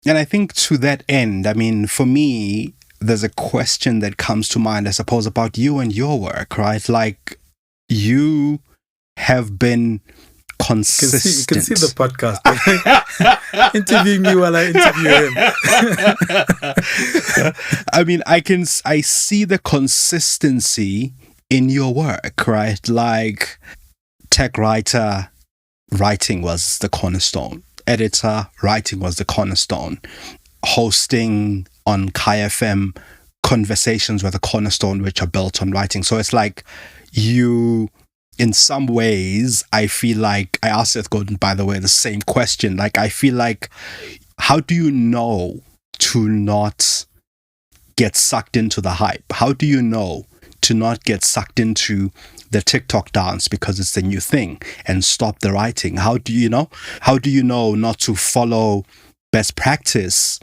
And I think to that end, I mean, for me, there's a question that comes to mind, I suppose, about you and your work, right? Like, you have been consistent. You can see the podcast. Interviewing me while I interview him. I mean, I see the consistency in your work, right? Like, tech writer, writing was the cornerstone. Editor, writing was the cornerstone. Hosting on Kai FM, conversations were the cornerstone, which are built on writing. So it's like you, in some ways, I feel like, I asked Seth Godin, by the way, the same question. Like, I feel like, how do you know to not get sucked into the hype? How do you know to not get sucked into the TikTok dance because it's the new thing and stop the writing? How do you know? How do you know not to follow best practice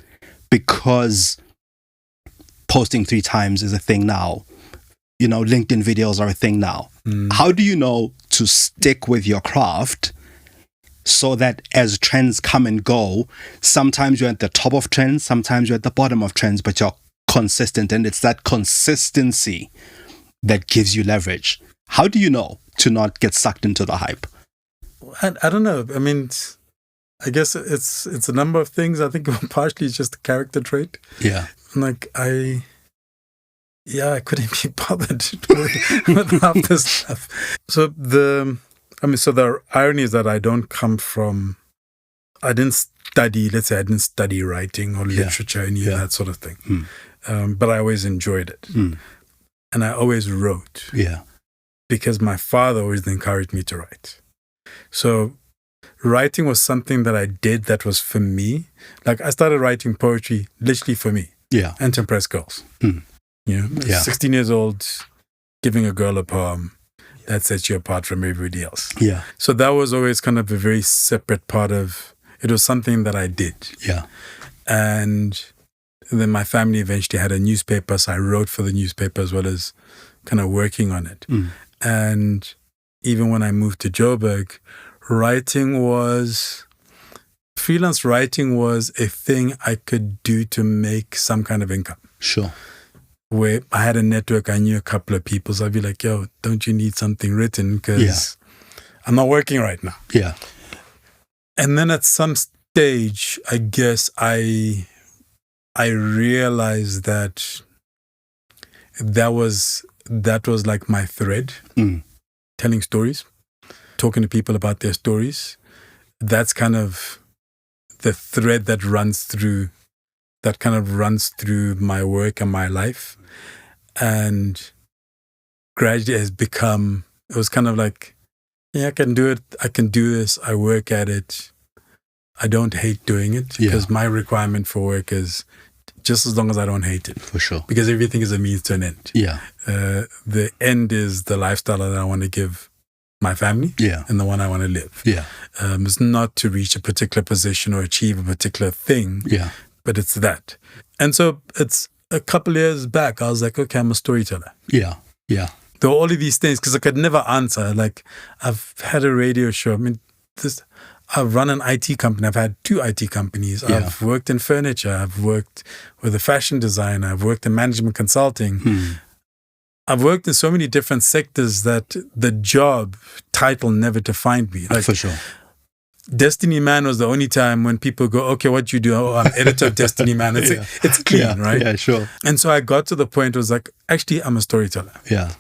because posting 3 times is a thing now? LinkedIn videos are a thing now. How do you know to stick with your craft so that as trends come and go, sometimes you're at the top of trends, sometimes you're at the bottom of trends, but you're consistent, and it's that consistency that gives you leverage. How do you know to not get sucked into the hype? I don't know. I mean, I guess it's a number of things. I think partially it's just a character trait. Yeah. Like I couldn't be bothered with half this stuff. So the irony is that I didn't study writing or literature, any of that sort of thing. But I always enjoyed it. And I always wrote. Yeah. Because my father always encouraged me to write. So writing was something that I did that was for me. Like I started writing poetry literally for me. Yeah. And to impress girls. 16 years old, giving a girl a poem that sets you apart from everybody else. Yeah. So that was always kind of a very separate part of, it was something that I did. Yeah. And then my family eventually had a newspaper, so I wrote for the newspaper as well as kind of working on it. And even when I moved to Joburg, freelance writing was a thing I could do to make some kind of income. Sure. Where I had a network, I knew a couple of people, so I'd be like, yo, don't you need something written? Because I'm not working right now. Yeah. And then at some stage, I guess I realized that was like my thread, telling stories, talking to people about their stories. That's kind of the thread that runs through my work and my life. And gradually it was kind of like, I can do it. I can do this. I work at it. I don't hate doing it because my requirement for work is just as long as I don't hate it. For sure. Because everything is a means to an end. Yeah. The end is the lifestyle that I want to give my family and the one I want to live. Yeah. It's not to reach a particular position or achieve a particular thing. Yeah. But it's that. And so it's a couple of years back, I was like, okay, I'm a storyteller. Yeah. Yeah. There were all of these things because I could never answer. Like I've had a radio show. I mean, I've run an IT company. I've had 2 IT companies. Yeah. I've worked in furniture. I've worked with a fashion designer. I've worked in management consulting. I've worked in so many different sectors that the job title never defined me. Like, for sure. Destiny Man was the only time when people go, okay, what you do? Oh, I'm editor of Destiny Man. It's clean, right? Yeah, sure. And so I got to the point where it was like, actually, I'm a storyteller. Yeah.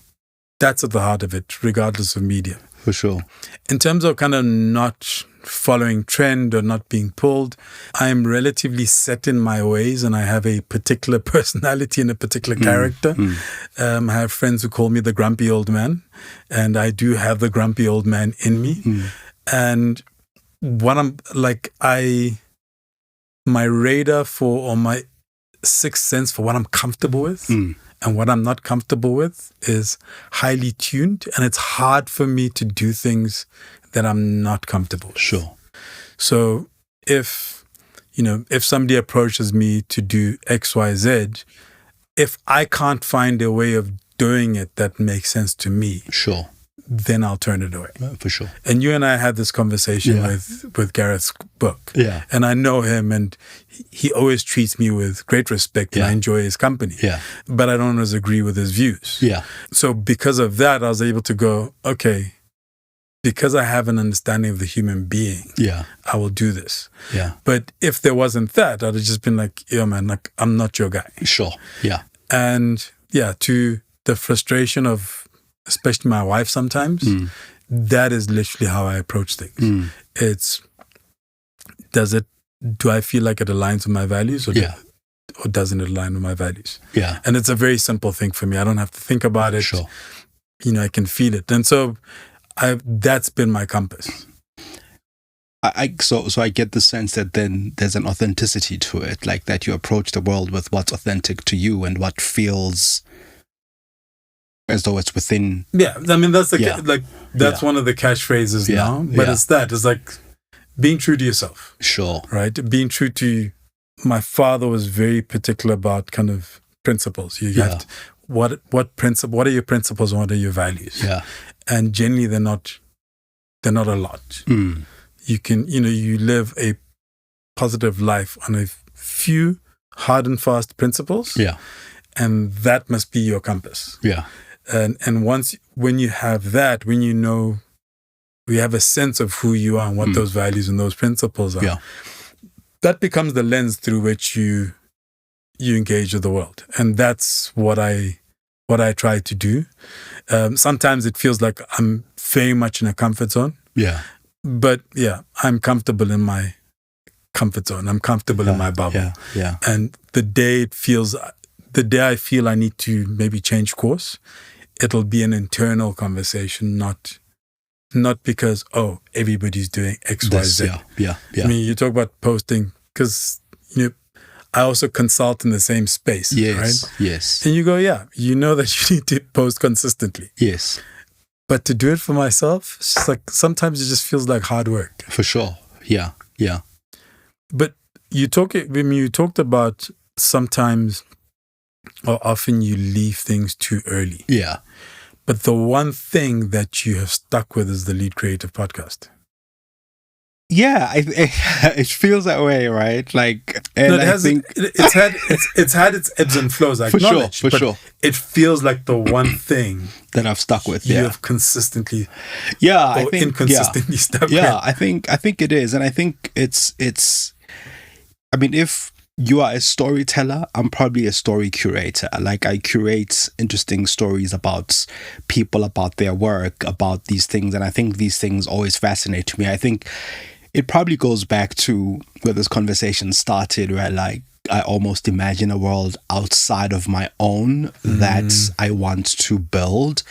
That's at the heart of it, regardless of media. For sure. In terms of kind of not following trend or not being pulled, I'm relatively set in my ways and I have a particular personality and a particular character. I have friends who call me the grumpy old man, and I do have the grumpy old man in me. And what I'm like, my radar or my sixth sense for what I'm comfortable with and what I'm not comfortable with is highly tuned, and it's hard for me to do things that I'm not comfortable with. Sure. So if somebody approaches me to do X, Y, Z, if I can't find a way of doing it that makes sense to me, sure, then I'll turn it away. For sure. And you and I had this conversation with Gareth's book. Yeah. And I know him, and he always treats me with great respect, and I enjoy his company. Yeah. But I don't always agree with his views. Yeah. So because of that, I was able to go, okay, because I have an understanding of the human being, I will do this. Yeah. But if there wasn't that, I'd have just been like, yo, man, like, I'm not your guy. Sure. Yeah. And to the frustration of especially my wife sometimes, that is literally how I approach things. It's, do I feel like it aligns with my values or doesn't it align with my values? Yeah. And it's a very simple thing for me. I don't have to think about it. Sure. I can feel it. And so that's been my compass. So I get the sense that then there's an authenticity to it, like that you approach the world with what's authentic to you and what feels as though it's within. Yeah, I mean that's one of the catchphrases now. But it's like being true to yourself. Sure. Right? Being true to. My father was very particular about kind of principles. You have to, what are your principles and what are your values? Yeah. And generally they're not a lot. You can, you live a positive life on a few hard and fast principles. Yeah. And that must be your compass. Yeah. And when you have that, when we have a sense of who you are and what those values and those principles are, that becomes the lens through which you engage with the world. And that's what I try to do. Sometimes it feels like I'm very much in a comfort zone. Yeah. But I'm comfortable in my comfort zone. I'm comfortable in my bubble. Yeah. And the day I feel I need to maybe change course, it'll be an internal conversation, not because, everybody's doing X, Y, Z. Yeah. I mean, you talk about posting because, I also consult in the same space, right? Yes. And you go, you know that you need to post consistently. Yes. But to do it for myself, it's just like sometimes it just feels like hard work. For sure. Yeah. But you talked about sometimes or often you leave things too early. Yeah. But the one thing that you have stuck with is the Lead Creative podcast. Yeah, it feels that way, right? Like, and it's had its ebbs and flows. I acknowledge, for sure. It feels like the one thing that I've stuck with. You have consistently, inconsistently stuck with. Yeah, I think it is, and I think it's. I mean, if you are a storyteller, I'm probably a story curator. Like, I curate interesting stories about people, about their work, about these things, and I think these things always fascinate me. I think it probably goes back to where this conversation started, where like I almost imagine a world outside of my own that I want to build.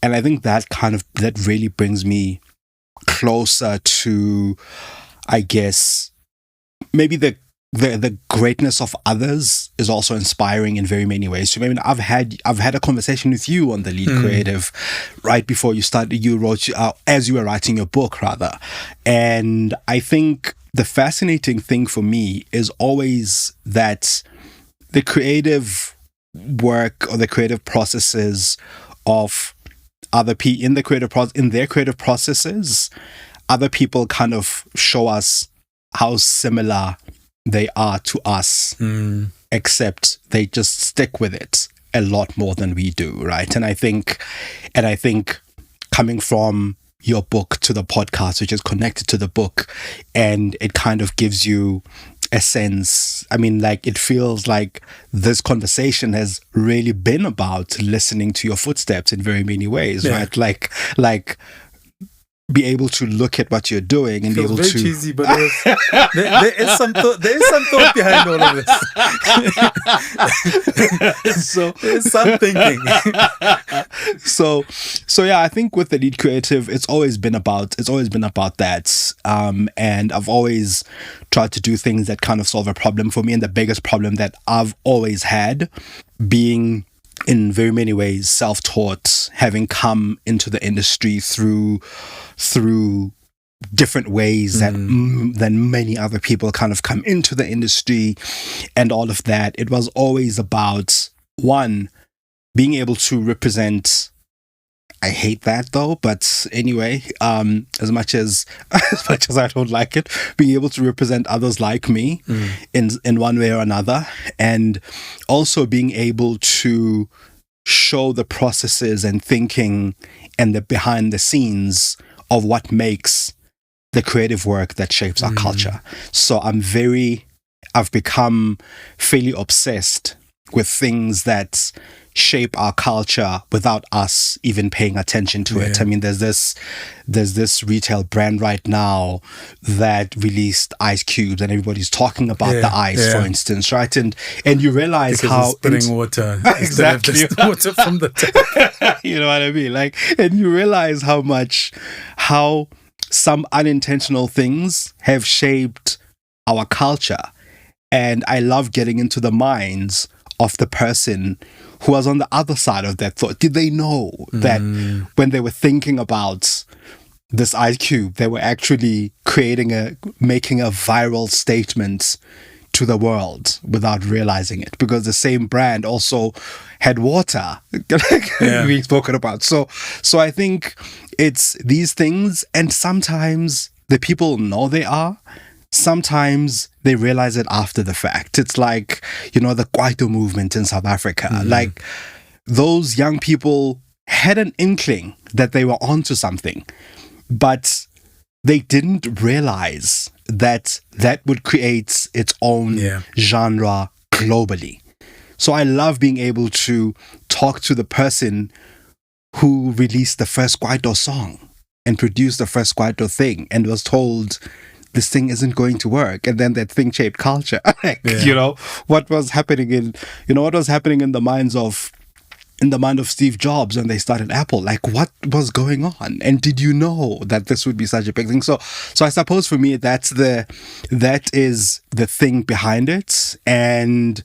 And I think that really brings me closer to, I guess, maybe the greatness of others is also inspiring in very many ways. So maybe I've had a conversation with you on the Lead Creative right before you started. You wrote as you were writing your book, rather, and I think the fascinating thing for me is always that the creative work or the creative processes of other people in their creative processes, other people kind of show us how similar they are to us, except they just stick with it a lot more than we do, right? And I think coming from your book to the podcast, which is connected to the book, and it kind of gives you a sense. I mean, like, it feels like this conversation has really been about listening to your footsteps in very many ways, right? Like be able to look at what you're doing and be able very to cheesy, but there is some thought behind all of this. So there's some thinking. so yeah, I think with the Lead Creative, it's always been about that, and I've always tried to do things that kind of solve a problem for me. And the biggest problem that I've always had, being in very many ways self-taught, having come into the industry through different ways than many other people kind of come into the industry and all of that. It was always about, one, being able to represent. I hate that though, but anyway, as much as I don't like it, being able to represent others like me in one way or another, and also being able to show the processes and thinking and the behind the scenes of what makes the creative work that shapes our culture. So I've become fairly obsessed things that shape our culture without us even paying attention to it. I mean, there's this retail brand right now that released ice cubes, and everybody's talking about the ice, for instance, right? And you realize because how it's spitting water exactly instead of just water from the tap. You know what I mean? Like, and you realize how some unintentional things have shaped our culture. And I love getting into the minds of the person who was on the other side of that thought. Did they know that when they were thinking about this ice cube, they were actually making a viral statement to the world without realizing it? Because the same brand also had water being spoken about. So I think it's these things, and sometimes the people know they are. Sometimes they realize it after the fact. It's like, the Kwaito movement in South Africa. Like, those young people had an inkling that they were onto something, but they didn't realize that would create its own genre globally. So I love being able to talk to the person who released the first Kwaito song and produced the first Kwaito thing and was told, this thing isn't going to work, and then that thing shaped culture. What was happening in the mind of Steve Jobs when they started Apple? Like, what was going on? And did you know that this would be such a big thing? So I suppose for me, that is the thing behind it. And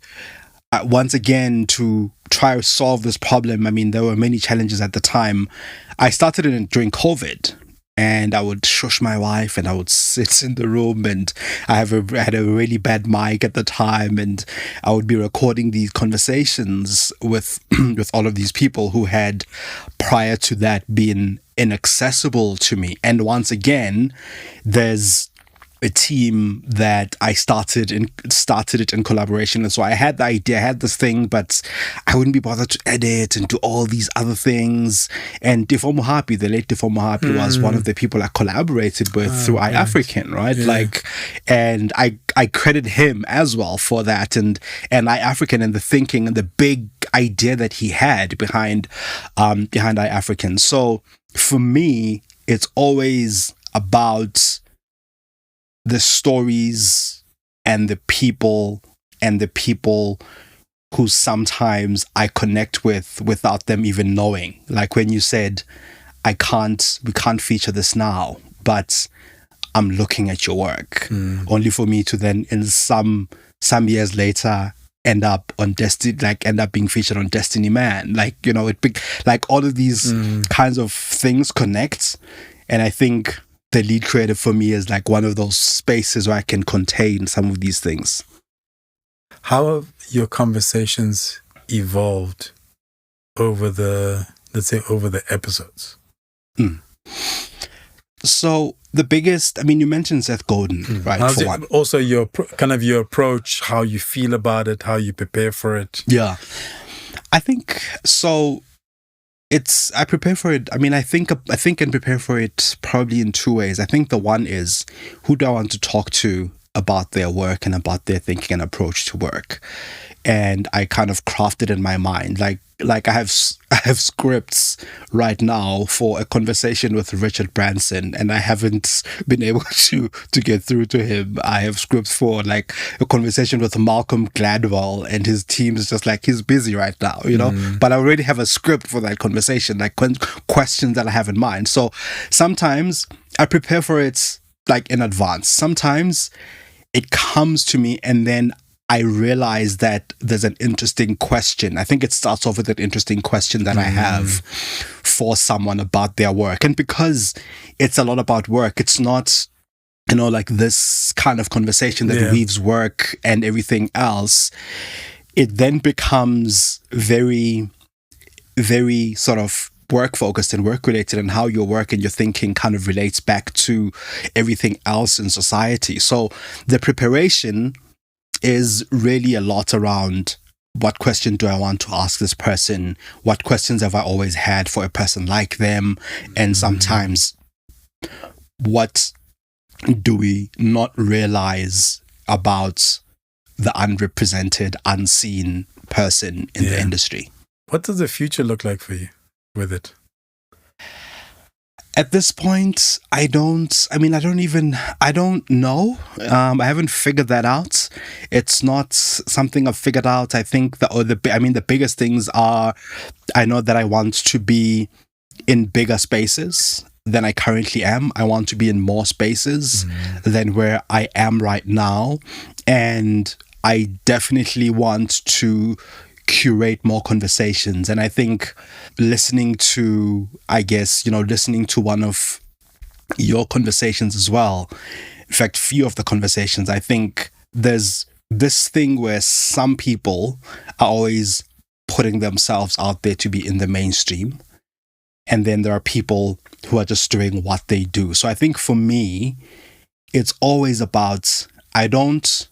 once again, to try to solve this problem, I mean, there were many challenges at the time. I started it during COVID. And I would shush my wife, and I would sit in the room, and I had a really bad mic at the time, and I would be recording these conversations with all of these people who had, prior to that, been inaccessible to me. And once again, there's a team that I started it in collaboration. And so I had the idea, I had this thing, but I wouldn't be bothered to edit and do all these other things. And Defo Mohapi, the late Defo Mohapi, was one of the people I collaborated with through iAfrican, right? And I credit him as well for that, and iAfrican, and the thinking and the big idea that he had behind iAfrican. So for me, it's always about the stories and the people who sometimes I connect with without them even knowing. Like when you said, we can't feature this now, but I'm looking at your work, only for me to then in some years later end up being featured on Destiny Man. Like all of these kinds of things connect. And I think the lead creative for me is like one of those spaces where I can contain some of these things. How have your conversations evolved over the episodes? So the biggest, you mentioned Seth Godin, right? For one. Also your your approach, how you feel about it, how you prepare for it. Yeah. I think so. I prepare for it. I think and prepare for it probably in two ways. I think the one is, who do I want to talk to about their work and about their thinking and approach to work? And I kind of craft it in my mind. Like I have scripts right now for a conversation with Richard Branson, and I haven't been able to get through to him. I have scripts for like a conversation with Malcolm Gladwell, and his team is just like, he's busy right now, but I already have a script for that conversation, like questions that I have in mind. So sometimes I prepare for it like in advance. Sometimes it comes to me and then I realize that there's an interesting question. I think it starts off with an interesting question that I have for someone about their work. And because it's a lot about work, it's not, like this kind of conversation that weaves work and everything else. It then becomes very, very sort of work focused and work related, and how your work and your thinking kind of relates back to everything else in society. So the preparation is really a lot around, what question do I want to ask this person? What questions have I always had for a person like them? And sometimes, what do we not realize about the unrepresented, unseen person in the industry. What does the future look like for you with it? At this point, I don't know. I haven't figured that out. It's not something I've figured out. I think the biggest things are, I know that I want to be in bigger spaces than I currently am. I want to be in more spaces than where I am right now. And I definitely want to curate more conversations. And I think listening to one of your conversations as well, in fact, few of the conversations, I think there's this thing where some people are always putting themselves out there to be in the mainstream. And then there are people who are just doing what they do. So I think for me, it's always about, I don't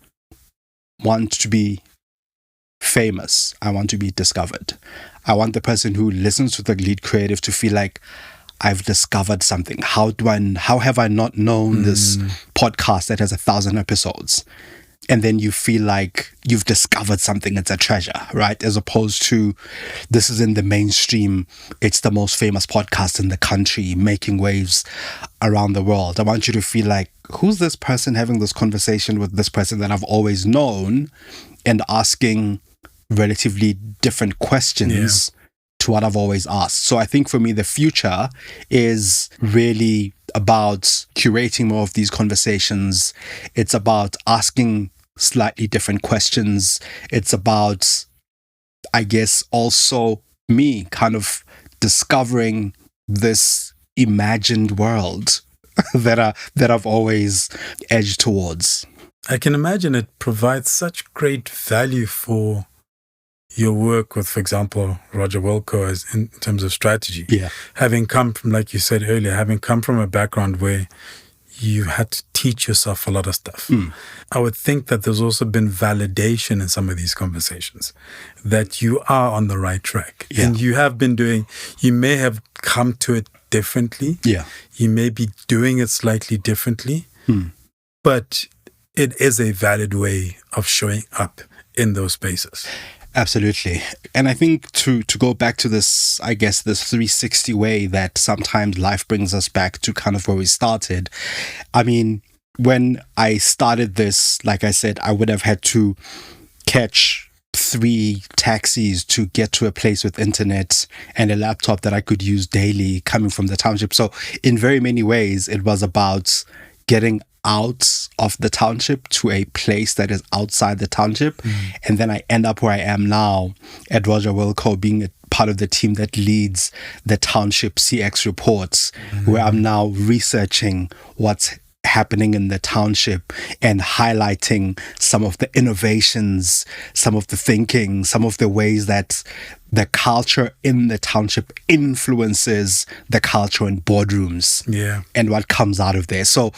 want to be famous. I want to be discovered. I want the person who listens to the lead creative to feel like, I've discovered something. How have I not known this podcast that has 1,000 episodes? And then you feel like you've discovered something. It's a treasure, right? As opposed to, this is in the mainstream. It's the most famous podcast in the country, making waves around the world. I want you to feel like, who's this person having this conversation with this person that I've always known, and asking relatively different questions to what I've always asked. So I think for me, the future is really about curating more of these conversations. It's about asking slightly different questions. It's about, I guess, also me kind of discovering this imagined world that I've always edged towards. I can imagine it provides such great value for your work with, for example, Roger Wilco as in terms of strategy. Yeah. Having come from, like you said earlier, having come from a background where you had to teach yourself a lot of stuff. I would think that there's also been validation in some of these conversations that you are on the right track. Yeah. And you may have come to it differently. Yeah. You may be doing it slightly differently, but it is a valid way of showing up in those spaces. Absolutely. And I think to go back to this, I guess, this 360 way that sometimes life brings us back to kind of where we started. I mean, when I started this, like I said, I would have had to catch 3 taxis to get to a place with internet and a laptop that I could use daily coming from the township. So in very many ways, it was about getting out of the township to a place that is outside the township. And then I end up where I am now at Roger Wilco, being a part of the team that leads the township CX reports, where I'm now researching what's happening in the township and highlighting some of the innovations, some of the thinking, some of the ways that the culture in the township influences the culture in boardrooms and what comes out of there. So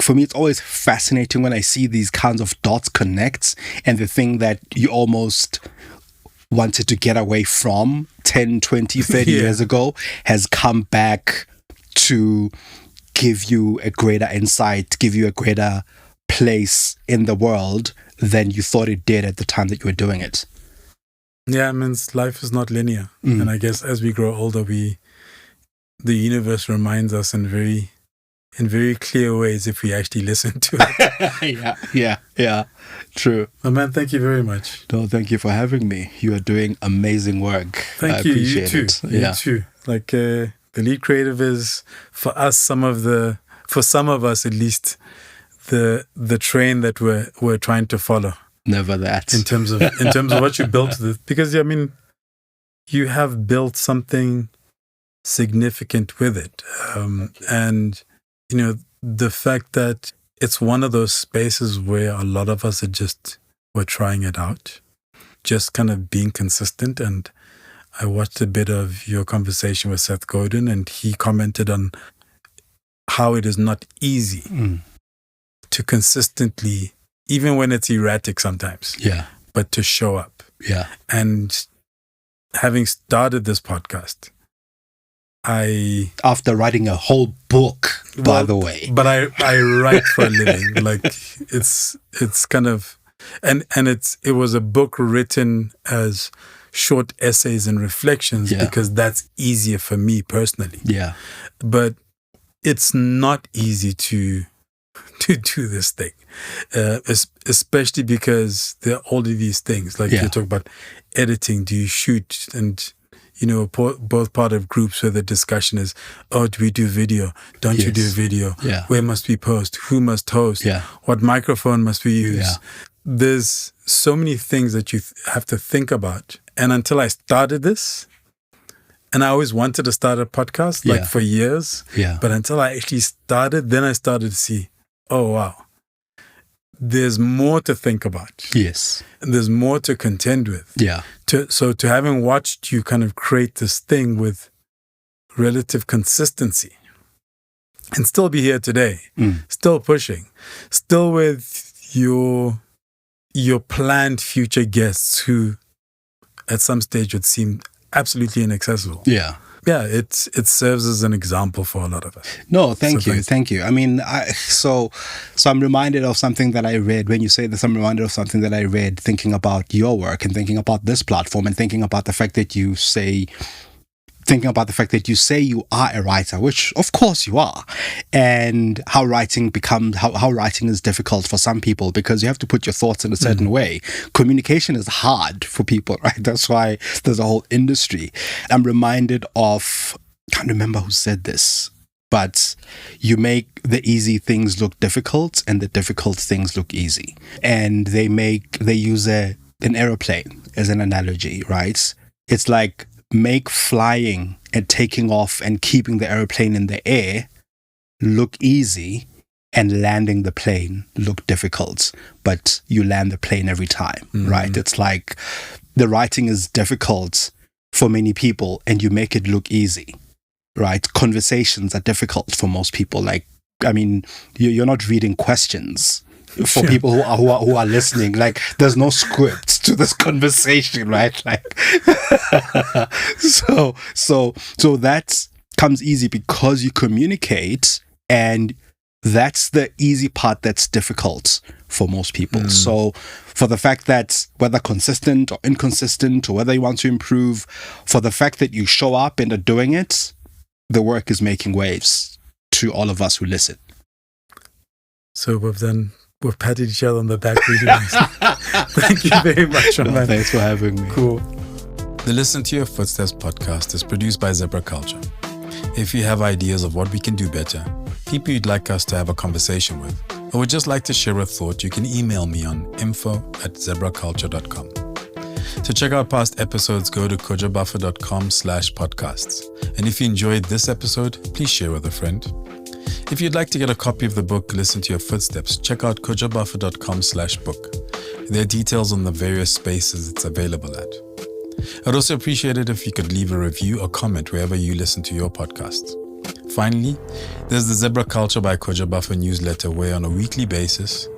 for me, it's always fascinating when I see these kinds of dots connect, and the thing that you almost wanted to get away from 10, 20, 30 years ago has come back to give you a greater insight, give you a greater place in the world than you thought it did at the time that you were doing it. Yeah, I mean, life is not linear. And I guess as we grow older, the universe reminds us in very clear ways if we actually listen to it. Yeah. True. But man, thank you very much. No, thank you for having me. You are doing amazing work. Thank you. Appreciate You too. it. Yeah. You too. Like the lead creative is, for us, for some of us at least, the train that we're trying to follow. Never that. In terms of what you built, because I mean, you have built something significant with it, and you know, the fact that it's one of those spaces where a lot of us we're trying it out, just kind of being consistent. And I watched a bit of your conversation with Seth Godin, and he commented on how it is not easy to consistently, even when it's erratic sometimes, but to show up. Yeah. And having started this podcast, after writing a whole book, by the way. But I write for a living. Like it's kind of, And it was a book written as short essays and reflections because that's easier for me personally. Yeah. But it's not easy to do this thing, especially because there are all of these things. Like you talk about editing, do you shoot? And, both part of groups where the discussion is, oh, do we do video? Don't you do video? Yeah. Where must we post? Who must host? Yeah. What microphone must we use? Yeah. There's so many things that you have to think about. And until I started this, and I always wanted to start a podcast for years. Yeah. But until I actually started, then I started to see, oh, wow, there's more to think about. Yes. And there's more to contend with. Yeah. So to having watched you kind of create this thing with relative consistency and still be here today, still pushing, still with your planned future guests who at some stage would seem absolutely inaccessible. Yeah. Yeah, it serves as an example for a lot of us. No, thank you. I mean, so I'm reminded of something that I read. When you say this, I'm reminded of something that I read thinking about your work and thinking about this platform and thinking about the fact that you say you are a writer, which of course you are, and how writing is difficult for some people because you have to put your thoughts in a certain way. Communication is hard for people, right? That's why there's a whole industry. I'm reminded of, can't remember who said this, but you make the easy things look difficult and the difficult things look easy. And they use an aeroplane as an analogy, right? It's like, make flying and taking off and keeping the airplane in the air look easy and landing the plane look difficult, but you land the plane every time, right? It's like the writing is difficult for many people and you make it look easy, right? Conversations are difficult for most people. Like, I mean, you're not reading questions. For people who are listening, like there's no script to this conversation, right? Like, so that comes easy because you communicate, and that's the easy part that's difficult for most people. So for the fact that whether consistent or inconsistent, or whether you want to improve, for the fact that you show up and are doing it, the work is making waves to all of us who listen. So we've patted each other on the back really nicely. Thank you very much, man. Thanks for having me. Cool. The Listen to Your Footsteps podcast is produced by Zebra Culture. If you have ideas of what we can do better, people you'd like us to have a conversation with, or would just like to share a thought, you can email me on info@zebraculture.com. To check out past episodes, go to kojobuffer.com/podcasts. And if you enjoyed this episode, please share with a friend. If you'd like to get a copy of the book, Listen to Your Footsteps, check out kojobuffer.com/book. There are details on the various spaces it's available at. I'd also appreciate it if you could leave a review or comment wherever you listen to your podcasts. Finally, there's the Zebra Culture by Kojo Buffer newsletter, where on a weekly basis,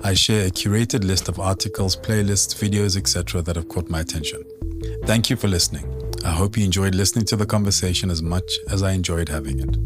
I share a curated list of articles, playlists, videos, etc. that have caught my attention. Thank you for listening. I hope you enjoyed listening to the conversation as much as I enjoyed having it.